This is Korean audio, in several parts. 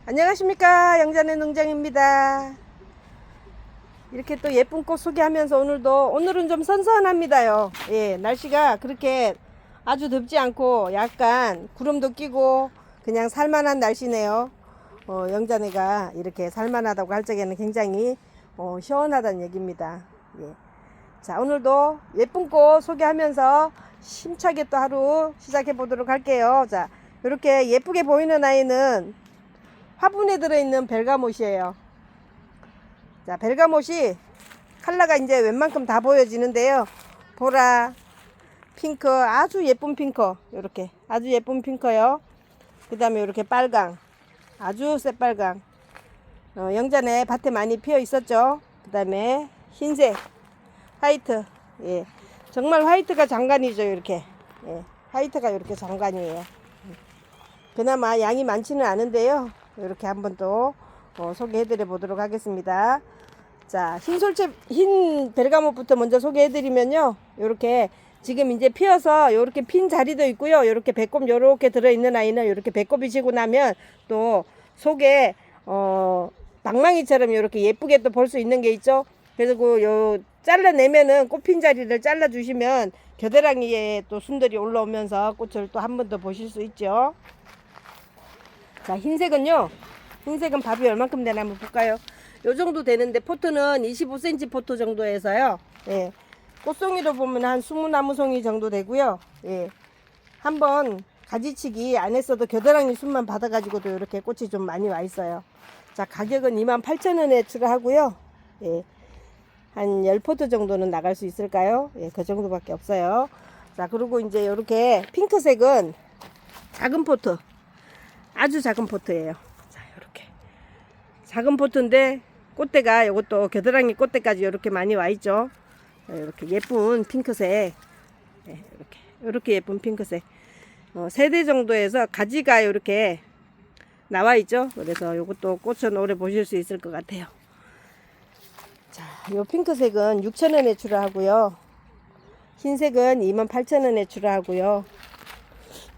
안녕하십니까, 영자의 농장입니다. 이렇게 또 예쁜 꽃 소개하면서 오늘은 좀 선선합니다요. 예, 날씨가 그렇게 아주 덥지 않고 약간 구름도 끼고 그냥 살만한 날씨네요. 영자네가 이렇게 살만하다고 할 적에는 굉장히 시원하다는 얘기입니다. 예. 자, 오늘도 예쁜 꽃 소개하면서 힘차게 또 하루 시작해 보도록 할게요. 자, 이렇게 예쁘게 보이는 아이는 화분에 들어있는 벨가못이에요. 자, 벨가못이 컬러가 이제 웬만큼 다 보여지는데요. 보라, 핑크, 아주 예쁜 핑크, 이렇게 아주 예쁜 핑크요. 그 다음에 이렇게 빨강, 아주 새빨강. 영자네 밭에 많이 피어 있었죠. 그 다음에 흰색, 화이트. 예, 정말 화이트가 장관이죠. 이렇게. 예, 화이트가 이렇게 장관이에요. 그나마 양이 많지는 않은데요. 이렇게 한번 또 소개해 드려 보도록 하겠습니다. 자, 흰 벨가못부터 먼저 소개해 드리면요. 이렇게 지금 이제 피어서 이렇게 핀 자리도 있고요. 이렇게 배꼽 이렇게 들어 있는 아이는 이렇게 배꼽이 지고 나면 또 속에 방망이처럼 이렇게 예쁘게 또 볼 수 있는 게 있죠. 그리고 요 잘라내면은 꽃핀 자리를 잘라 주시면 겨드랑이에 또 순들이 올라오면서 꽃을 또 한 번 더 보실 수 있죠. 자, 흰색은요. 흰색은 밥이 얼만큼 되나 한번 볼까요? 요 정도 되는데 포트는 25cm 포트 정도에서요. 예. 꽃송이로 보면 한 20나무송이 정도 되고요. 예. 한번 가지치기 안 했어도 겨드랑이 순만 받아가지고도 이렇게 꽃이 좀 많이 와 있어요. 자, 가격은 28,000원에 출하고요. 예. 한 10포트 정도는 나갈 수 있을까요? 예, 그 정도밖에 없어요. 자, 그리고 이제 이렇게 핑크색은 작은 포트. 아주 작은 포트예요. 자, 이렇게 작은 포트인데 꽃대가 이것도 겨드랑이 꽃대까지 이렇게 많이 와 있죠. 이렇게 예쁜 핑크색. 네, 이렇게 예쁜 핑크색. 3대 정도에서 가지가 이렇게 나와 있죠. 그래서 이것도 꽃은 오래 보실 수 있을 것 같아요. 자, 요 핑크색은 6,000원에 출하하고요. 흰색은 28,000원에 출하하고요.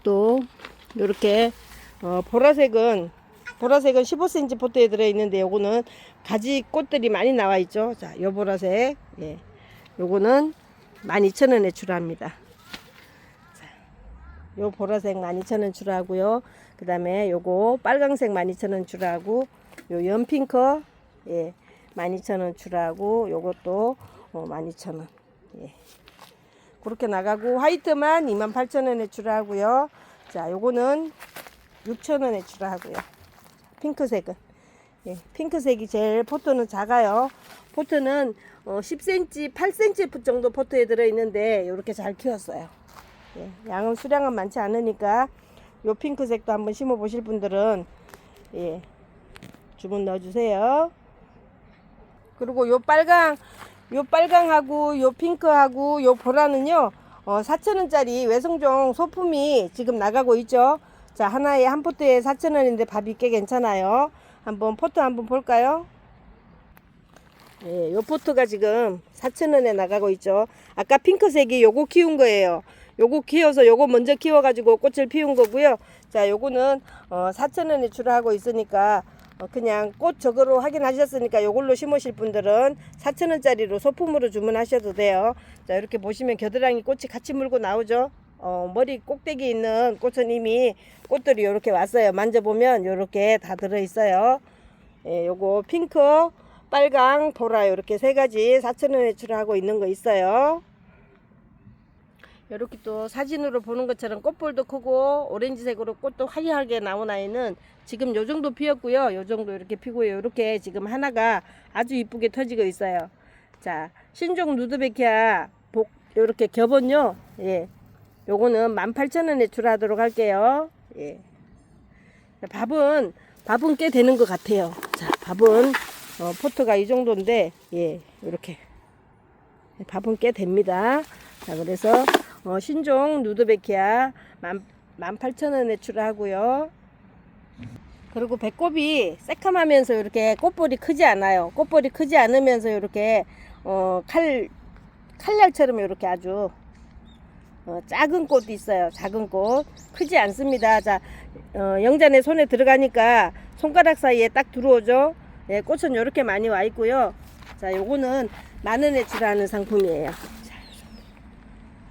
또 이렇게 보라색은 15cm 포트에 들어있는데 요거는 가지 꽃들이 많이 나와 있죠. 자, 요 보라색, 예, 요거는 12,000원에 출하합니다. 자, 요 보라색 12,000원 출하하고요. 그 다음에 요거 빨강색 12,000원 출하하고, 요 연핑크, 예, 12,000원 출하하고, 요것도 12,000원. 예, 그렇게 나가고, 화이트만 28,000원에 출하하고요. 자, 요거는 6,000원에 출하하고요. 핑크색은, 예, 핑크색이 제일 포트는 작아요. 포트는 10cm, 8cm 정도 포트에 들어있는데 이렇게 잘 키웠어요. 예, 양은 수량은 많지 않으니까 요 핑크색도 한번 심어 보실 분들은, 예, 주문 넣어주세요. 그리고 요 빨강하고 요 핑크하고 요 보라는요, 4,000원짜리 외성종 소품이 지금 나가고 있죠. 자, 하나에 한 포트에 4,000원인데 밥이 꽤 괜찮아요. 한번 포트 한번 볼까요? 예, 요 포트가 지금 4,000원에 나가고 있죠. 아까 핑크색이 요거 키운 거예요. 요거 키워서 요거 먼저 키워가지고 꽃을 피운 거고요. 자, 요거는 4,000원에 출하하고 있으니까 그냥 꽃 저거로 확인하셨으니까 요걸로 심으실 분들은 4,000원짜리로 소품으로 주문하셔도 돼요. 자, 이렇게 보시면 겨드랑이 꽃이 같이 물고 나오죠. 머리 꼭대기 있는 꽃은 이미 꽃들이 이렇게 왔어요. 만져보면 이렇게 다 들어있어요. 예, 요거 핑크, 빨강, 보라 이렇게 세 가지 4,000원에 출하하고 있는 거 있어요. 이렇게 또 사진으로 보는 것처럼 꽃볼도 크고 오렌지색으로 꽃도 화려하게 나온 아이는 지금 요 정도 피었고요. 요 정도 이렇게 피고요. 이렇게 지금 하나가 아주 이쁘게 터지고 있어요. 자, 신종 루드베키아 이렇게 겹은요. 예. 요거는 18,000원에 출하하도록 할게요. 예. 밥은 꽤 되는 것 같아요. 자, 밥은 포트가 이 정도인데, 예, 이렇게 밥은 꽤 됩니다. 자, 그래서 신종 누드베키아 18,000원에 출하하고요. 그리고 배꼽이 새카마면서 이렇게 꽃볼이 크지 않아요. 꽃볼이 크지 않으면서 이렇게 칼날처럼 이렇게 아주 작은 꽃도 있어요. 작은 꽃 크지 않습니다. 자, 영잔의 손에 들어가니까 손가락 사이에 딱 들어오죠. 예, 꽃은 이렇게 많이 와 있고요. 자, 요거는 만원에 주라는 상품이에요. 자,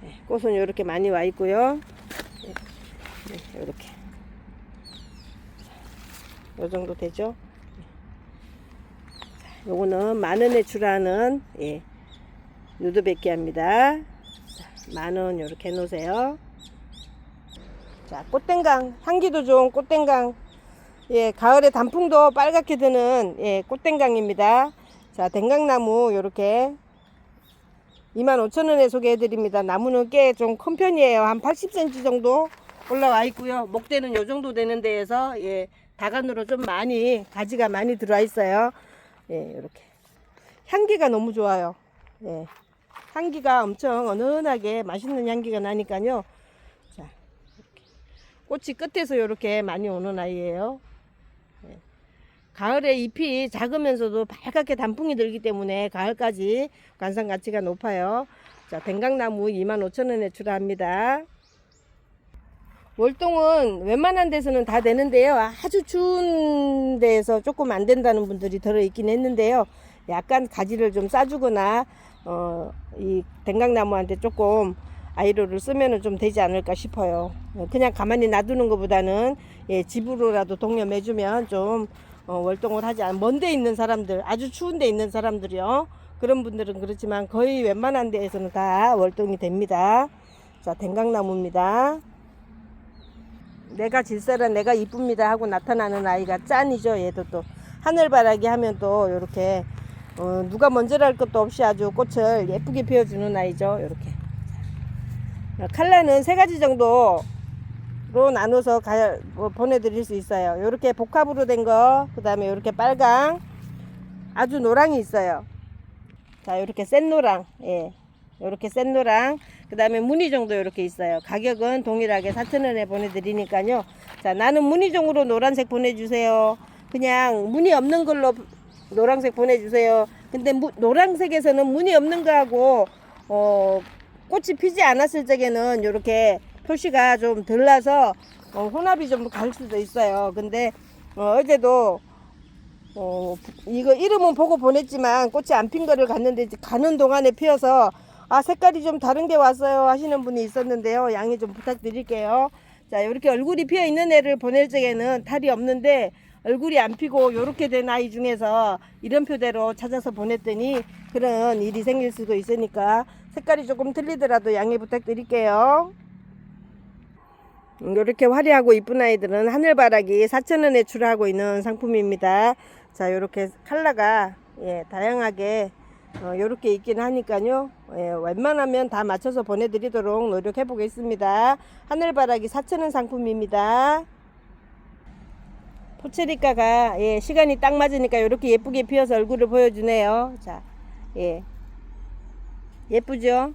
예, 꽃은 이렇게 많이 와 있고요. 예, 이렇게 요 정도 되죠. 자, 요거는 만원에 주라는 예, 누드베키아입니다. 10,000원 이렇게 해놓으세요. 자, 꽃댕강 향기도 좋은 꽃댕강, 예, 가을에 단풍도 빨갛게 드는 예, 꽃댕강입니다. 자, 댕강나무 요렇게 25,000원에 소개해 드립니다. 나무는 꽤 좀 큰 편이에요. 한 80cm 정도 올라와 있고요. 목대는 요 정도 되는 데에서 예, 다간으로 좀 많이 가지가 많이 들어와 있어요. 예, 이렇게 향기가 너무 좋아요. 예. 향기가 엄청 은은하게 맛있는 향기가 나니까요. 자, 이렇게. 꽃이 끝에서 이렇게 많이 오는 아이예요. 네. 가을에 잎이 작으면서도 밝게 단풍이 들기 때문에 가을까지 관상 가치가 높아요. 자, 댕강나무 25,000원에 출하합니다. 월동은 웬만한 데서는 다 되는데요. 아주 추운 데에서 조금 안 된다는 분들이 들어있긴 했는데요. 약간 가지를 좀 싸주거나 이 댕강나무한테 조금 아이로를 쓰면은 좀 되지 않을까 싶어요. 그냥 가만히 놔두는 것보다는 예, 집으로라도 동념해주면 좀 월동을 하지 않은 먼데 있는 사람들, 아주 추운 데 있는 사람들이요. 그런 분들은 그렇지만 거의 웬만한 데에서는 다 월동이 됩니다. 자, 댕강나무입니다. 내가 질세라 내가 이쁩니다 하고 나타나는 아이가 짠이죠. 얘도 또 하늘바라기 하면 또 이렇게 누가 먼저랄 것도 없이 아주 꽃을 예쁘게 피워주는 아이죠. 이렇게 칼라는 3가지 정도로 나눠서 보내드릴 수 있어요. 이렇게 복합으로 된 거, 그 다음에 이렇게 빨강, 아주 노랑이 있어요. 자, 이렇게 센 노랑, 예, 이렇게 센 노랑, 그 다음에 무늬 정도 이렇게 있어요. 가격은 동일하게 4,000원에 보내드리니까요. 자, 나는 무늬종으로 노란색 보내주세요. 그냥 무늬 없는 걸로 노란색 보내주세요. 근데 노란색에서는 무늬 없는 거하고 꽃이 피지 않았을 적에는 이렇게 표시가 좀 덜 나서 혼합이 좀 갈 수도 있어요. 근데 어제도 이거 이름은 보고 보냈지만 꽃이 안 핀 거를 갔는데 가는 동안에 피어서 아, 색깔이 좀 다른 게 왔어요 하시는 분이 있었는데요. 양해 좀 부탁드릴게요. 자, 이렇게 얼굴이 피어 있는 애를 보낼 적에는 탈이 없는데 얼굴이 안 피고 요렇게 된 아이 중에서 이름표대로 찾아서 보냈더니 그런 일이 생길 수도 있으니까 색깔이 조금 틀리더라도 양해 부탁드릴게요. 요렇게 화려하고 이쁜 아이들은 하늘바라기 4,000원에 출하하고 있는 상품입니다. 자, 요렇게 컬러가 예, 다양하게 요렇게 있긴 하니까요. 예, 웬만하면 다 맞춰서 보내드리도록 노력해 보겠습니다. 하늘바라기 4,000원 상품입니다. 포체리카가 예, 시간이 딱 맞으니까 이렇게 예쁘게 피어서 얼굴을 보여주네요. 자, 예, 예쁘죠?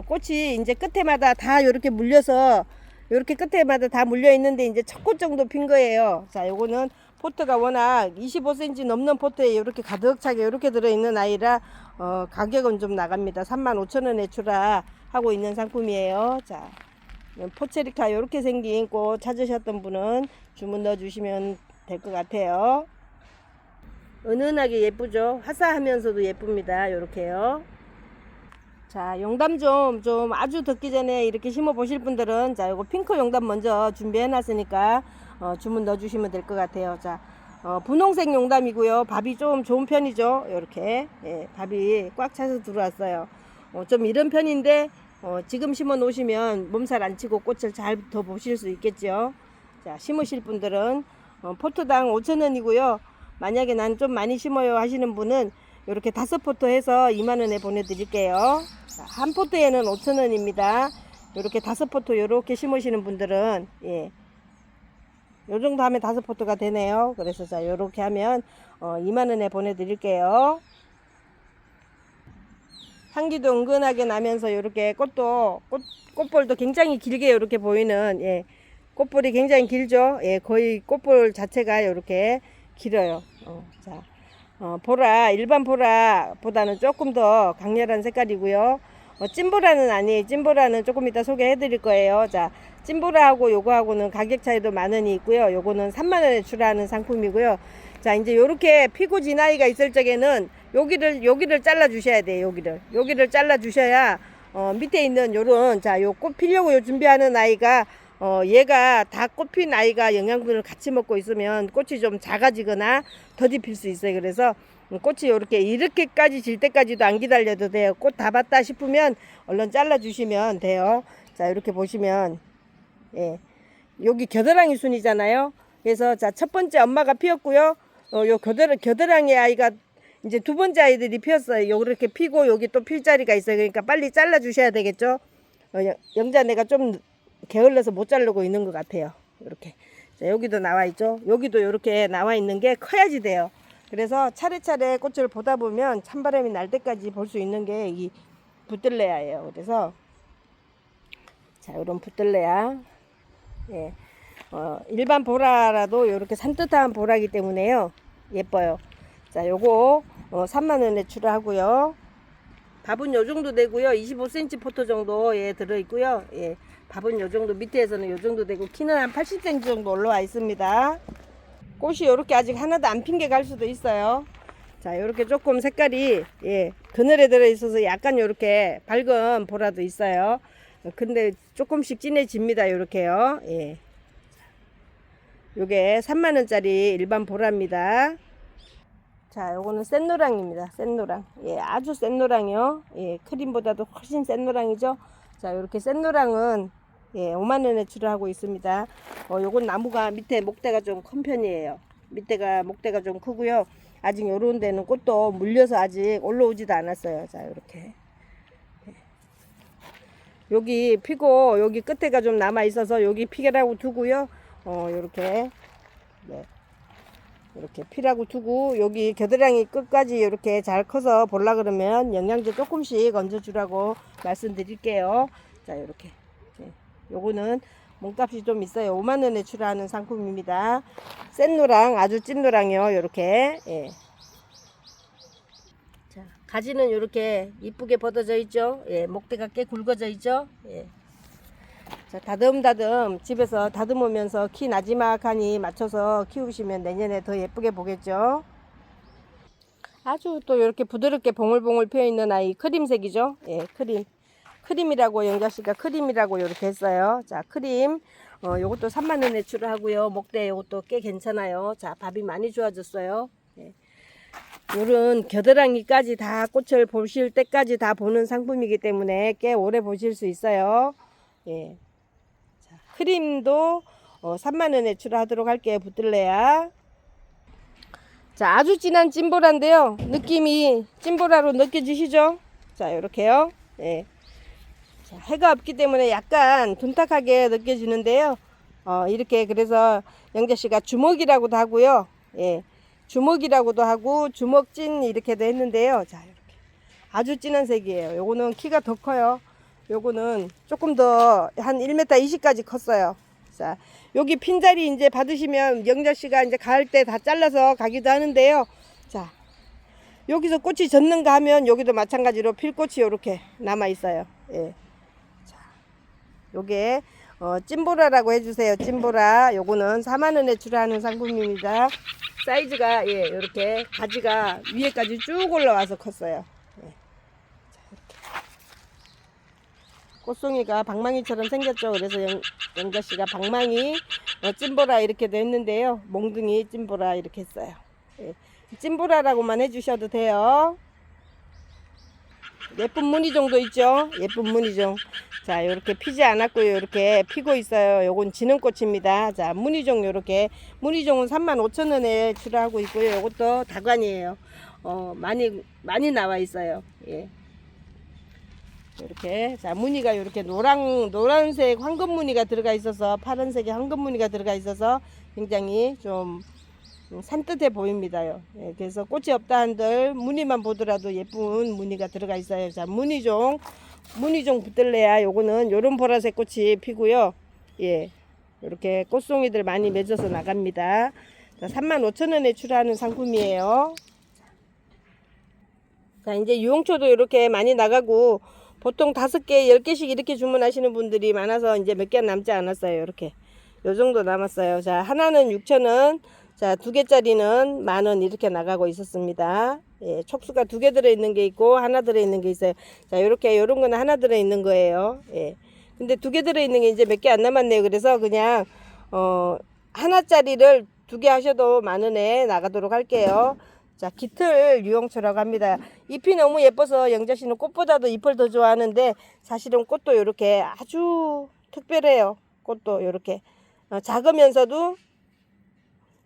꽃이 이제 끝에마다 다 이렇게 물려서 이렇게 끝에마다 다 물려 있는데 이제 첫 꽃 정도 핀 거예요. 자, 요거는 포트가 워낙 25cm 넘는 포트에 이렇게 가득 차게 이렇게 들어있는 아이라 가격은 좀 나갑니다. 35,000원에 출하하고 있는 상품이에요. 자, 포체리카 이렇게 생긴 꽃 찾으셨던 분은 주문 넣어 주시면 될 것 같아요. 은은하게 예쁘죠? 화사하면서도 예쁩니다. 이렇게요. 자, 용담 좀 아주 덥기 전에 이렇게 심어 보실 분들은 자, 요거 핑크 용담 먼저 준비해 놨으니까 주문 넣어 주시면 될 것 같아요. 자, 분홍색 용담이고요. 밥이 좀 좋은 편이죠. 이렇게 예, 밥이 꽉 차서 들어왔어요. 좀 이런 편인데 지금 심어 놓으시면 몸살 안 치고 꽃을 잘 더 보실 수 있겠죠. 자, 심으실 분들은 포트당 5,000원이고요. 만약에 난 좀 많이 심어요 하시는 분은 이렇게 5포트 해서 2만원에 보내드릴게요. 자, 한 포트에는 5,000원입니다. 이렇게 5포트 이렇게 심으시는 분들은 예, 요 정도 하면 5포트가 되네요. 그래서 자, 요렇게 하면 2만원에 보내드릴게요. 향기도 은근하게 나면서 이렇게 꽃볼도 굉장히 길게 이렇게 보이는 예, 꽃볼이 굉장히 길죠. 예, 거의 꽃볼 자체가 이렇게 길어요. 자, 보라 일반 보라보다는 조금 더 강렬한 색깔이고요. 찐보라는 아니에요. 찐보라는 조금 이따 소개해 드릴 거예요. 자, 찐보라하고 요거하고는 가격 차이도 많이 있고요. 요거는 3만원에 출하하는 상품이고요. 자, 이제 요렇게 피고 진아이가 있을 적에는 여기를 잘라 주셔야 돼요. 여기를 잘라 주셔야 밑에 있는 요런, 자, 요 꽃 피려고 준비하는 아이가 얘가 다 꽃 핀 아이가 영양분을 같이 먹고 있으면 꽃이 좀 작아지거나 더디 필 수 있어요. 그래서 꽃이 이렇게까지 질 때까지도 안 기다려도 돼요. 꽃 다 봤다 싶으면 얼른 잘라 주시면 돼요. 자, 이렇게 보시면, 예, 여기 겨드랑이 순이잖아요. 그래서 자, 첫 번째 엄마가 피었고요. 요 겨드랑이 아이가 이제 두 번째 아이들이 피었어요. 요렇게 피고 여기 또 필 자리가 있어요. 그러니까 빨리 잘라 주셔야 되겠죠. 영자 내가 좀 게을러서 못 자르고 있는 것 같아요. 이렇게. 자, 여기도 나와 있죠. 여기도 이렇게 나와 있는 게 커야지 돼요. 그래서 차례차례 꽃을 보다 보면 찬바람이 날 때까지 볼 수 있는 게 이 붙들레야예요. 그래서 자, 이런 붙들레야. 예. 일반 보라라도 이렇게 산뜻한 보라기 때문에요. 예뻐요. 자, 요거 3만원에 출하하고요. 밥은 요 정도 되고요. 25cm 포토 정도에 들어 있고요. 예. 밥은 요 정도, 밑에서는 요 정도 되고 키는 한 80cm 정도 올라와 있습니다. 꽃이 이렇게 아직 하나도 안 핀 게 갈 수도 있어요. 자, 이렇게 조금 색깔이, 예, 그늘에 들어 있어서 약간 이렇게 밝은 보라도 있어요. 근데 조금씩 진해집니다. 이렇게요. 예. 요게 3만원짜리 일반 보라입니다. 자, 요거는 센 노랑입니다. 센 노랑. 예, 아주 센 노랑이요. 예, 크림보다도 훨씬 센 노랑이죠. 자, 요렇게 센 노랑은 예, 5만원에 출하하고 있습니다. 요건 나무가 밑에 목대가 좀 큰 편이에요. 목대가 좀 크고요. 아직 요런 데는 꽃도 물려서 아직 올라오지도 않았어요. 자, 요렇게. 여기 피고 여기 끝에가 좀 남아 있어서 여기 피게라고 두고요. 요렇게. 네. 이렇게 피라고 두고 여기 겨드랑이 끝까지 이렇게 잘 커서 볼라 그러면 영양제 조금씩 얹어 주라고 말씀드릴게요. 자, 이렇게. 요거는 몸값이 좀 있어요. 5만원에 출하하는 상품입니다. 센 노랑, 아주 찐 노랑이요. 요렇게. 예. 자, 가지는 요렇게 이쁘게 벗어져 있죠. 예, 목대가 꽤 굵어져 있죠. 예. 자, 다듬다듬 집에서 다듬으면서 키 나지막하니 맞춰서 키우시면 내년에 더 예쁘게 보겠죠. 아주 또 이렇게 부드럽게 봉글봉글 피어 있는 아이 크림색이죠. 예, 크림이라고 영자씨가 크림이라고 이렇게 했어요. 자, 크림. 요것도 3만원에 출하고요. 목대 요것도 꽤 괜찮아요. 자, 밥이 많이 좋아졌어요. 예. 요런 겨드랑이까지 다 꽃을 보실 때까지 다 보는 상품이기 때문에 꽤 오래 보실 수 있어요. 예. 자, 크림도 3만원에 출하하도록 할게요. 붙들래야. 자, 아주 진한 찐보라인데요. 느낌이 찐보라로 느껴지시죠? 자, 요렇게요. 예. 자, 해가 없기 때문에 약간 둔탁하게 느껴지는데요. 이렇게 그래서 영자씨가 주먹이라고도 하고요. 예. 주먹이라고도 하고 주먹진 이렇게도 했는데요. 자, 이렇게 아주 진한 색이에요. 요거는 키가 더 커요. 요거는 조금 더 한 1m 20까지 컸어요. 자, 여기 핀자리 이제 받으시면 영자씨가 이제 가을 때 다 잘라서 가기도 하는데요. 자, 여기서 꽃이 졌는가 하면 여기도 마찬가지로 필꽃이 이렇게 남아 있어요. 예. 자, 요게 찐보라라고 해주세요. 찐보라. 요거는 4만원에 출하하는 상품입니다. 사이즈가 예, 이렇게 가지가 위에까지 쭉 올라와서 컸어요. 예. 자, 이렇게. 꽃송이가 방망이처럼 생겼죠. 그래서 영자씨가 방망이 찐보라 이렇게 됐는데요. 몽둥이 찐보라 이렇게 했어요. 예. 찐보라라고만 해주셔도 돼요. 예쁜 무늬종도 있죠. 예쁜 무늬종. 자, 이렇게 피지 않았고요. 이렇게 피고 있어요. 요건 진흥꽃입니다. 자, 무늬종 요렇게. 무늬종은 35,000원에 출하하고 있고요. 요것도 다관이에요. 많이 나와 있어요. 예. 이렇게. 자, 무늬가 이렇게 노란색 황금 무늬가 들어가 있어서 파란색에 황금 무늬가 들어가 있어서 굉장히 좀 산뜻해 보입니다요. 예, 그래서 꽃이 없다 한들 무늬만 보더라도 예쁜 무늬가 들어가 있어요. 자, 무늬종 붙들래야 요거는 요런 보라색 꽃이 피고요. 예, 이렇게 꽃송이들 많이 맺어서 나갑니다. 자, 35,000원에 출하하는 상품이에요. 자, 이제 유홍초도 이렇게 많이 나가고 보통 5개, 10개씩 이렇게 주문하시는 분들이 많아서 이제 몇 개 남지 않았어요. 이렇게. 요 정도 남았어요. 자, 하나는 6,000원. 자, 2개짜리는 10,000원 이렇게 나가고 있었습니다. 예, 촉수가 2개 들어있는 게 있고, 하나 들어있는 게 있어요. 자, 요렇게, 요런 거는 하나 들어있는 거예요. 예. 근데 2개 들어있는 게 이제 몇 개 안 남았네요. 그래서 그냥, 하나짜리를 2개 하셔도 10,000원에 나가도록 할게요. 자, 깃털 유용초라고 합니다. 잎이 너무 예뻐서 영자씨는 꽃보다도 잎을 더 좋아하는데, 사실은 꽃도 요렇게 아주 특별해요. 꽃도 요렇게. 작으면서도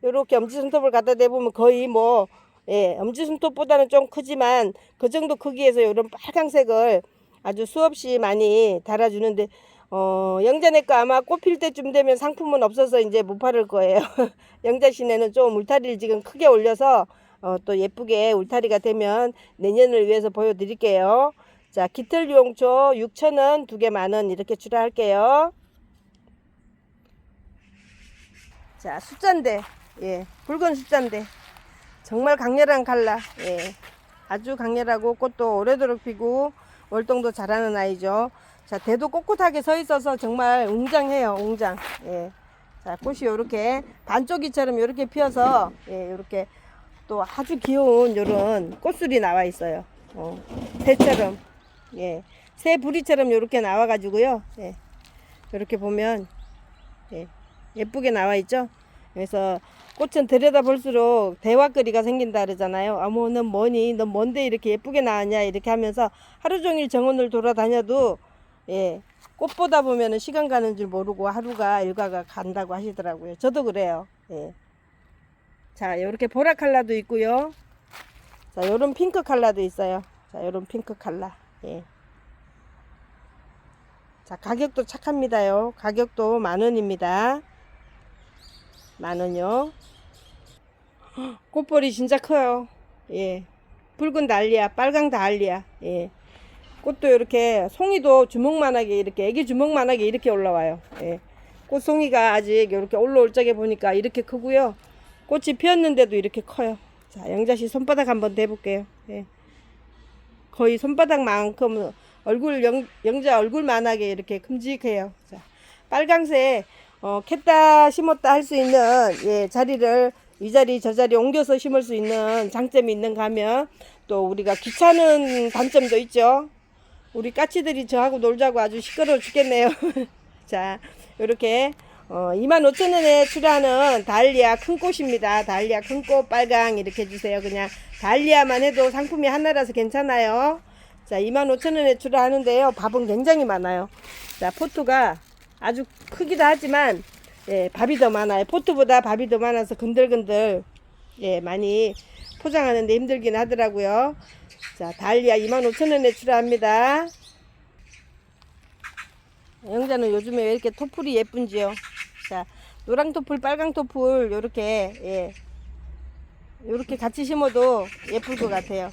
요렇게 엄지손톱을 갖다 대보면 거의 뭐, 예, 엄지손톱보다는 좀 크지만 그 정도 크기에서 요런 빨강색을 아주 수없이 많이 달아주는데, 영자네 거 아마 꽃 필 때쯤 되면 상품은 없어서 이제 못 팔을 거예요. 영자 시내는 좀 울타리를 지금 크게 올려서 또 예쁘게 울타리가 되면 내년을 위해서 보여드릴게요. 자, 깃털 유용초 6,000원, 2개 10,000원 이렇게 출하할게요. 자, 숫자인데, 예, 붉은 숫자인데 정말 강렬한 컬러. 예, 아주 강렬하고 꽃도 오래도록 피고 월동도 잘하는 아이죠. 자, 대도 꼿꼿하게 서 있어서 정말 웅장해요. 웅장. 예. 자, 꽃이 요렇게 반쪽이처럼 요렇게 피어서, 예, 요렇게 또 아주 귀여운 요런 꽃술이 나와 있어요. 새처럼, 예, 새 부리처럼 요렇게 나와 가지고요. 예, 요렇게 보면, 예, 예쁘게 나와 있죠. 그래서 꽃은 들여다 볼수록 대화거리가 생긴다 그러잖아요. 어머, 넌 뭐니? 넌 뭔데 이렇게 예쁘게 나왔냐? 이렇게 하면서 하루 종일 정원을 돌아다녀도, 예, 꽃 보다 보면은 시간 가는 줄 모르고 하루가 일과가 간다고 하시더라고요. 저도 그래요. 예. 자, 요렇게 보라 컬러도 있고요. 자, 요런 핑크 컬러도 있어요. 자, 요런 핑크 컬러. 예. 자, 가격도 착합니다요. 가격도 10,000원입니다. 10,000원요. 꽃볼이 진짜 커요. 예. 붉은 달리아, 빨강 달리아. 예. 꽃도 이렇게 송이도 주먹만하게 이렇게 애기 주먹만하게 이렇게 올라와요. 예. 꽃송이가 아직 이렇게 올라올 적에 보니까 이렇게 크고요. 꽃이 피었는데도 이렇게 커요. 자, 영자씨 손바닥 한번 대볼게요. 예. 거의 손바닥만큼 얼굴 영자 얼굴만하게 이렇게 큼직해요. 자, 빨강색 캤다 심었다 할 수 있는, 예, 자리를 이 자리 저 자리 옮겨서 심을 수 있는 장점이 있는가 하면 또 우리가 귀찮은 단점도 있죠. 우리 까치들이 저하고 놀자고 아주 시끄러워 죽겠네요. 자, 요렇게 25,000원에 출하는 달리아 큰 꽃입니다. 달리아 큰 꽃 빨강 이렇게 해주세요. 그냥 달리아만 해도 상품이 하나라서 괜찮아요. 자, 25,000원에 출하하는데요. 밥은 굉장히 많아요. 자, 포트가 아주 크기도 하지만, 예, 밥이 더 많아요. 포트보다 밥이 더 많아서 근들근들, 예, 많이 포장하는데 힘들긴 하더라고요. 자, 달리아 25,000원에 출하합니다. 영자는 요즘에 왜 이렇게 토플이 예쁜지요. 자, 노랑 토플, 빨강 토플 요렇게, 예, 요렇게 같이 심어도 예쁠 것 같아요.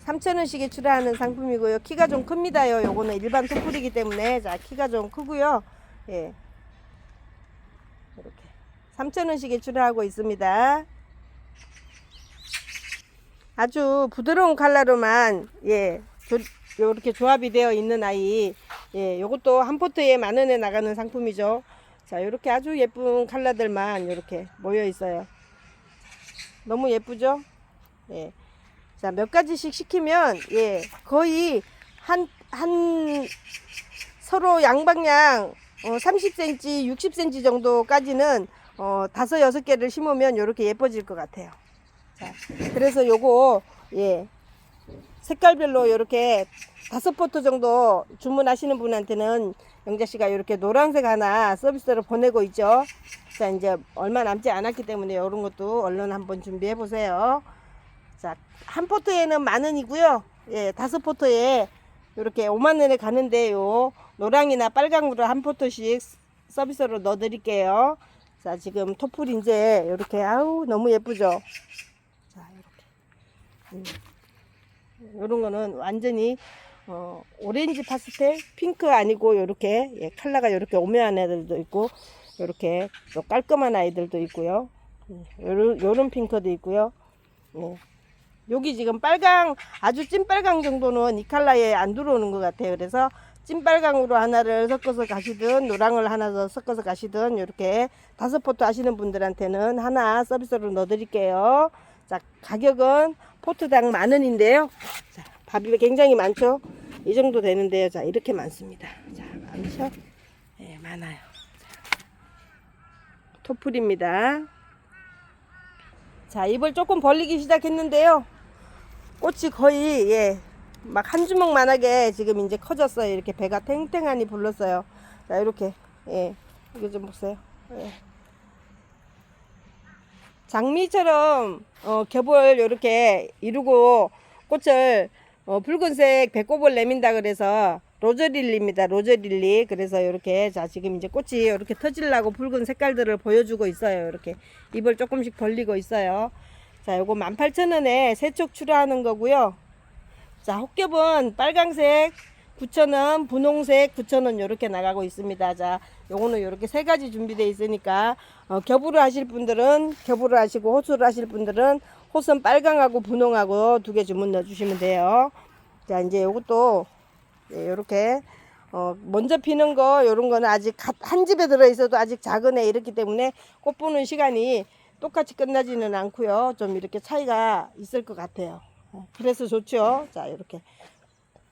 3,000원씩에 출하하는 상품이고요. 키가 좀 큽니다요. 요거는 일반 토플이기 때문에, 자, 키가 좀 크고요. 예, 이렇게 3,000원씩에 출하하고 있습니다. 아주 부드러운 컬러로만, 예, 요렇게 조합이 되어 있는 아이. 예, 요것도 한 포트에 10,000원에 나가는 상품이죠. 자, 요렇게 아주 예쁜 컬러들만 요렇게 모여 있어요. 너무 예쁘죠? 예. 자, 몇 가지씩 시키면, 예, 거의 한 서로 양방향 30cm, 60cm 정도까지는 5, 6개를 심으면 요렇게 예뻐질 것 같아요. 자, 그래서 요거, 예, 색깔별로 요렇게 5포트 정도 주문하시는 분한테는 영자씨가 요렇게 노란색 하나 서비스로 보내고 있죠. 자, 이제 얼마 남지 않았기 때문에 요런 것도 얼른 한번 준비해 보세요. 자, 한 포트에는 10,000원이고요. 예, 5포트에 요렇게 50,000원에 가는데요. 노랑이나 빨강으로 한 포트씩 서비스로 넣어 드릴게요. 자, 지금 토플 이제 요렇게, 아우, 너무 예쁘죠? 자, 요렇게. 요런 거는 완전히 오렌지 파스텔, 핑크 아니고 요렇게, 예, 컬러가 요렇게 오묘한 애들도 있고, 요렇게 또 깔끔한 아이들도 있고요. 요런 핑크도 있고요. 예. 여기 지금 빨강, 아주 찐빨강 정도는 이 컬러에 안 들어오는 것 같아요. 그래서 찐빨강으로 하나를 섞어서 가시든 노랑을 하나 더 섞어서 가시든 이렇게 5포트 하시는 분들한테는 하나 서비스로 넣어 드릴게요. 자, 가격은 포트당 10,000원인데요. 자, 밥이 굉장히 많죠. 이 정도 되는데요. 자, 이렇게 많습니다. 자, 많죠? 네, 많아요. 자, 토플입니다. 자, 잎을 조금 벌리기 시작했는데요. 꽃이 거의, 예, 막 한 주먹만하게 지금 이제 커졌어요. 이렇게 배가 탱탱하니 불렀어요. 자, 이렇게, 예, 이거 좀 보세요. 예. 장미처럼 겹을 이렇게 이루고 꽃을 붉은색 배꼽을 내민다 그래서 로즈릴리입니다. 로즈릴리. 그래서 이렇게 자 지금 이제 꽃이 이렇게 터지려고 붉은 색깔들을 보여주고 있어요. 이렇게 잎을 조금씩 벌리고 있어요. 자, 요거 18,000원에 세척 출하하는 거고요. 자, 혹겹은 빨강색 9,000원, 분홍색 9,000원 이렇게 나가고 있습니다. 자, 요거는 이렇게 세 가지 준비되어 있으니까 겹으로 하실 분들은 겹으로 하시고 호수로 하실 분들은 호수는 빨강하고 분홍하고 2개 주문 넣어주시면 돼요. 자, 이제 요것도 이렇게 먼저 피는 거 요런 거는 아직 한 집에 들어 있어도 아직 작은 애 이렇기 때문에 꽃 보는 시간이 똑같이 끝나지는 않고요. 좀 이렇게 차이가 있을 것 같아요. 그래서 좋죠. 자, 이렇게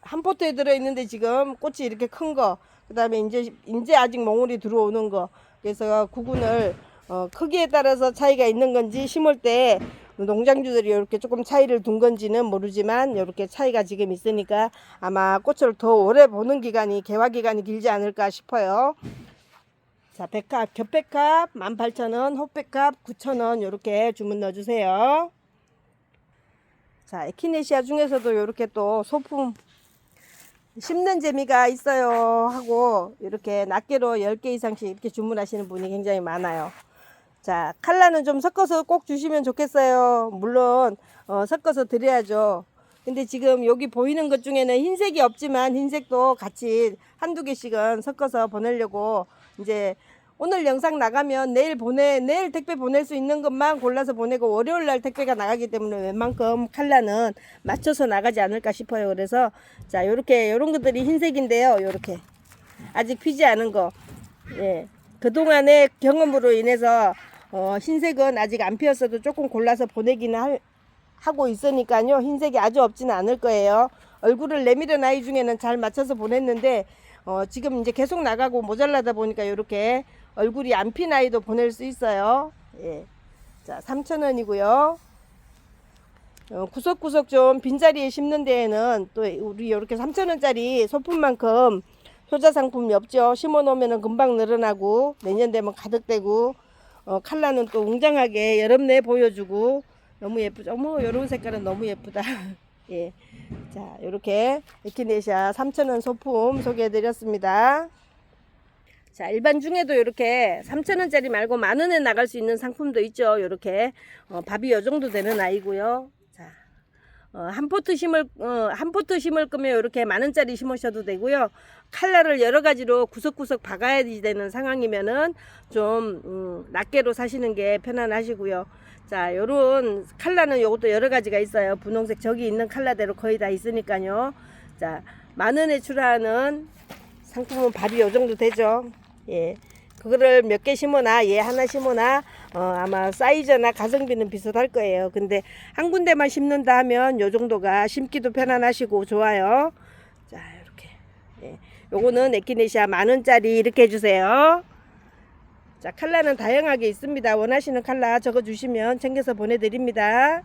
한 포트에 들어있는데 지금 꽃이 이렇게 큰 거, 그 다음에 이제 아직 몽울이 들어오는 거, 그래서 구분을 크기에 따라서 차이가 있는 건지 심을 때 농장주들이 이렇게 조금 차이를 둔 건지는 모르지만 이렇게 차이가 지금 있으니까 아마 꽃을 더 오래 보는 기간이 개화 기간이 길지 않을까 싶어요. 자, 백합, 겹백합 18,000원, 혹백합 9,000원 이렇게 주문 넣어주세요. 자, 에키네시아 중에서도 이렇게 또 소품 심는 재미가 있어요 하고 이렇게 낱개로 10개 이상씩 이렇게 주문하시는 분이 굉장히 많아요. 자, 컬러는 좀 섞어서 꼭 주시면 좋겠어요. 물론 섞어서 드려야죠. 근데 지금 여기 보이는 것 중에는 흰색이 없지만 흰색도 같이 한두 개씩은 섞어서 보내려고 이제 오늘 영상 나가면 내일 택배 보낼 수 있는 것만 골라서 보내고 월요일 날 택배가 나가기 때문에 웬만큼 컬러는 맞춰서 나가지 않을까 싶어요. 그래서 자, 요런 것들이 흰색인데요. 요렇게 아직 피지 않은 거. 예. 그동안의 경험으로 인해서 흰색은 아직 안 피었어도 조금 골라서 보내기는 하고 있으니까요. 흰색이 아주 없지는 않을 거예요. 얼굴을 내밀은 아이 중에는 잘 맞춰서 보냈는데 지금 이제 계속 나가고 모자라다 보니까 이렇게 얼굴이 안 핀 아이도 보낼 수 있어요. 예. 자, 3,000원이고요. 구석구석 좀 빈자리에 심는 데에는 또 우리 이렇게 3,000원짜리 소품만큼 효자 상품이 없죠. 심어 놓으면 금방 늘어나고 내년 되면 가득되고 컬러는 또 웅장하게 여름내 보여주고 너무 예쁘죠. 어머, 요런 색깔은 너무 예쁘다. 예. 자, 요렇게 에키네시아 3,000원 소품 소개해 드렸습니다. 자, 일반 중에도 이렇게 3,000원짜리 말고 10,000원에 나갈 수 있는 상품도 있죠. 요렇게 밥이 요 정도 되는 아이고요. 자, 한 포트 심을 거면 이렇게 10,000원짜리 심으셔도 되고요. 컬러를 여러 가지로 구석구석 박아야 되는 상황이면은 좀 낱개로 사시는 게 편안하시고요. 자, 요런 컬러는 요것도 여러 가지가 있어요. 분홍색 저기 있는 컬러대로 거의 다 있으니까요. 자, 10,000원에 출하하는 상품은 밥이 요 정도 되죠. 예. 그거를 몇 개 심으나 얘 하나 심으나 아마 사이즈나 가성비는 비슷할 거예요. 근데 한 군데만 심는다 하면 요 정도가 심기도 편안하시고 좋아요. 자, 이렇게. 예. 요거는 에키네시아 10,000원짜리 이렇게 해주세요. 자, 컬러는 다양하게 있습니다. 원하시는 컬러 적어주시면 챙겨서 보내드립니다.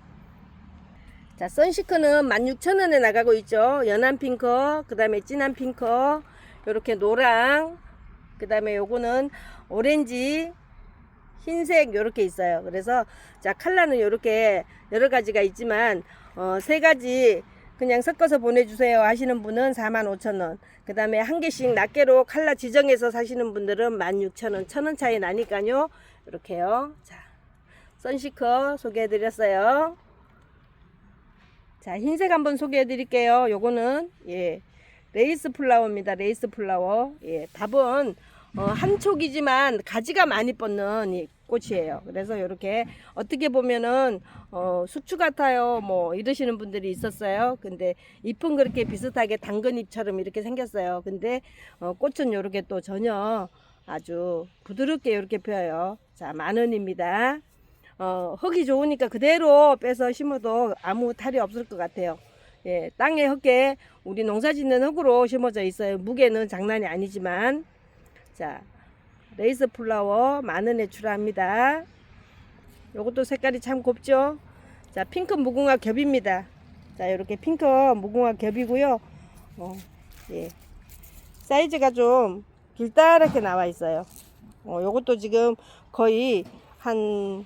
자, 선시크는 16,000원에 나가고 있죠. 연한 핑크, 그 다음에 진한 핑크, 요렇게 노랑, 그 다음에 요거는 오렌지, 흰색 요렇게 있어요. 그래서 자, 컬러는 요렇게 여러 가지가 있지만 세 가지 그냥 섞어서 보내주세요 하시는 분은 45,000원. 그 다음에 한 개씩 낱개로 컬러 지정해서 사시는 분들은 16,000원, 1,000원 차이 나니까요. 이렇게요. 자, 선시커 소개해 드렸어요. 자, 흰색 한번 소개해 드릴게요. 요거는 예, 레이스 플라워입니다. 레이스 플라워. 예, 답은 한 촉이지만 가지가 많이 뻗는 이 꽃이에요. 그래서 이렇게 어떻게 보면은 숙주 같아요 뭐 이러시는 분들이 있었어요. 근데 잎은 그렇게 비슷하게 당근잎처럼 이렇게 생겼어요. 근데 꽃은 이렇게 또 전혀 아주 부드럽게 이렇게 펴요. 자, 10,000원입니다. 흙이 좋으니까 그대로 빼서 심어도 아무 탈이 없을 것 같아요. 예, 땅에 흙에 우리 농사 짓는 흙으로 심어져 있어요. 무게는 장난이 아니지만. 자, 레이스 플라워 10,000원에 출하합니다. 요것도 색깔이 참 곱죠. 자, 핑크 무궁화 겹입니다. 자, 이렇게 핑크 무궁화 겹이고요. 예, 사이즈가 좀 길다랗게 나와 있어요. 요것도 지금 거의 한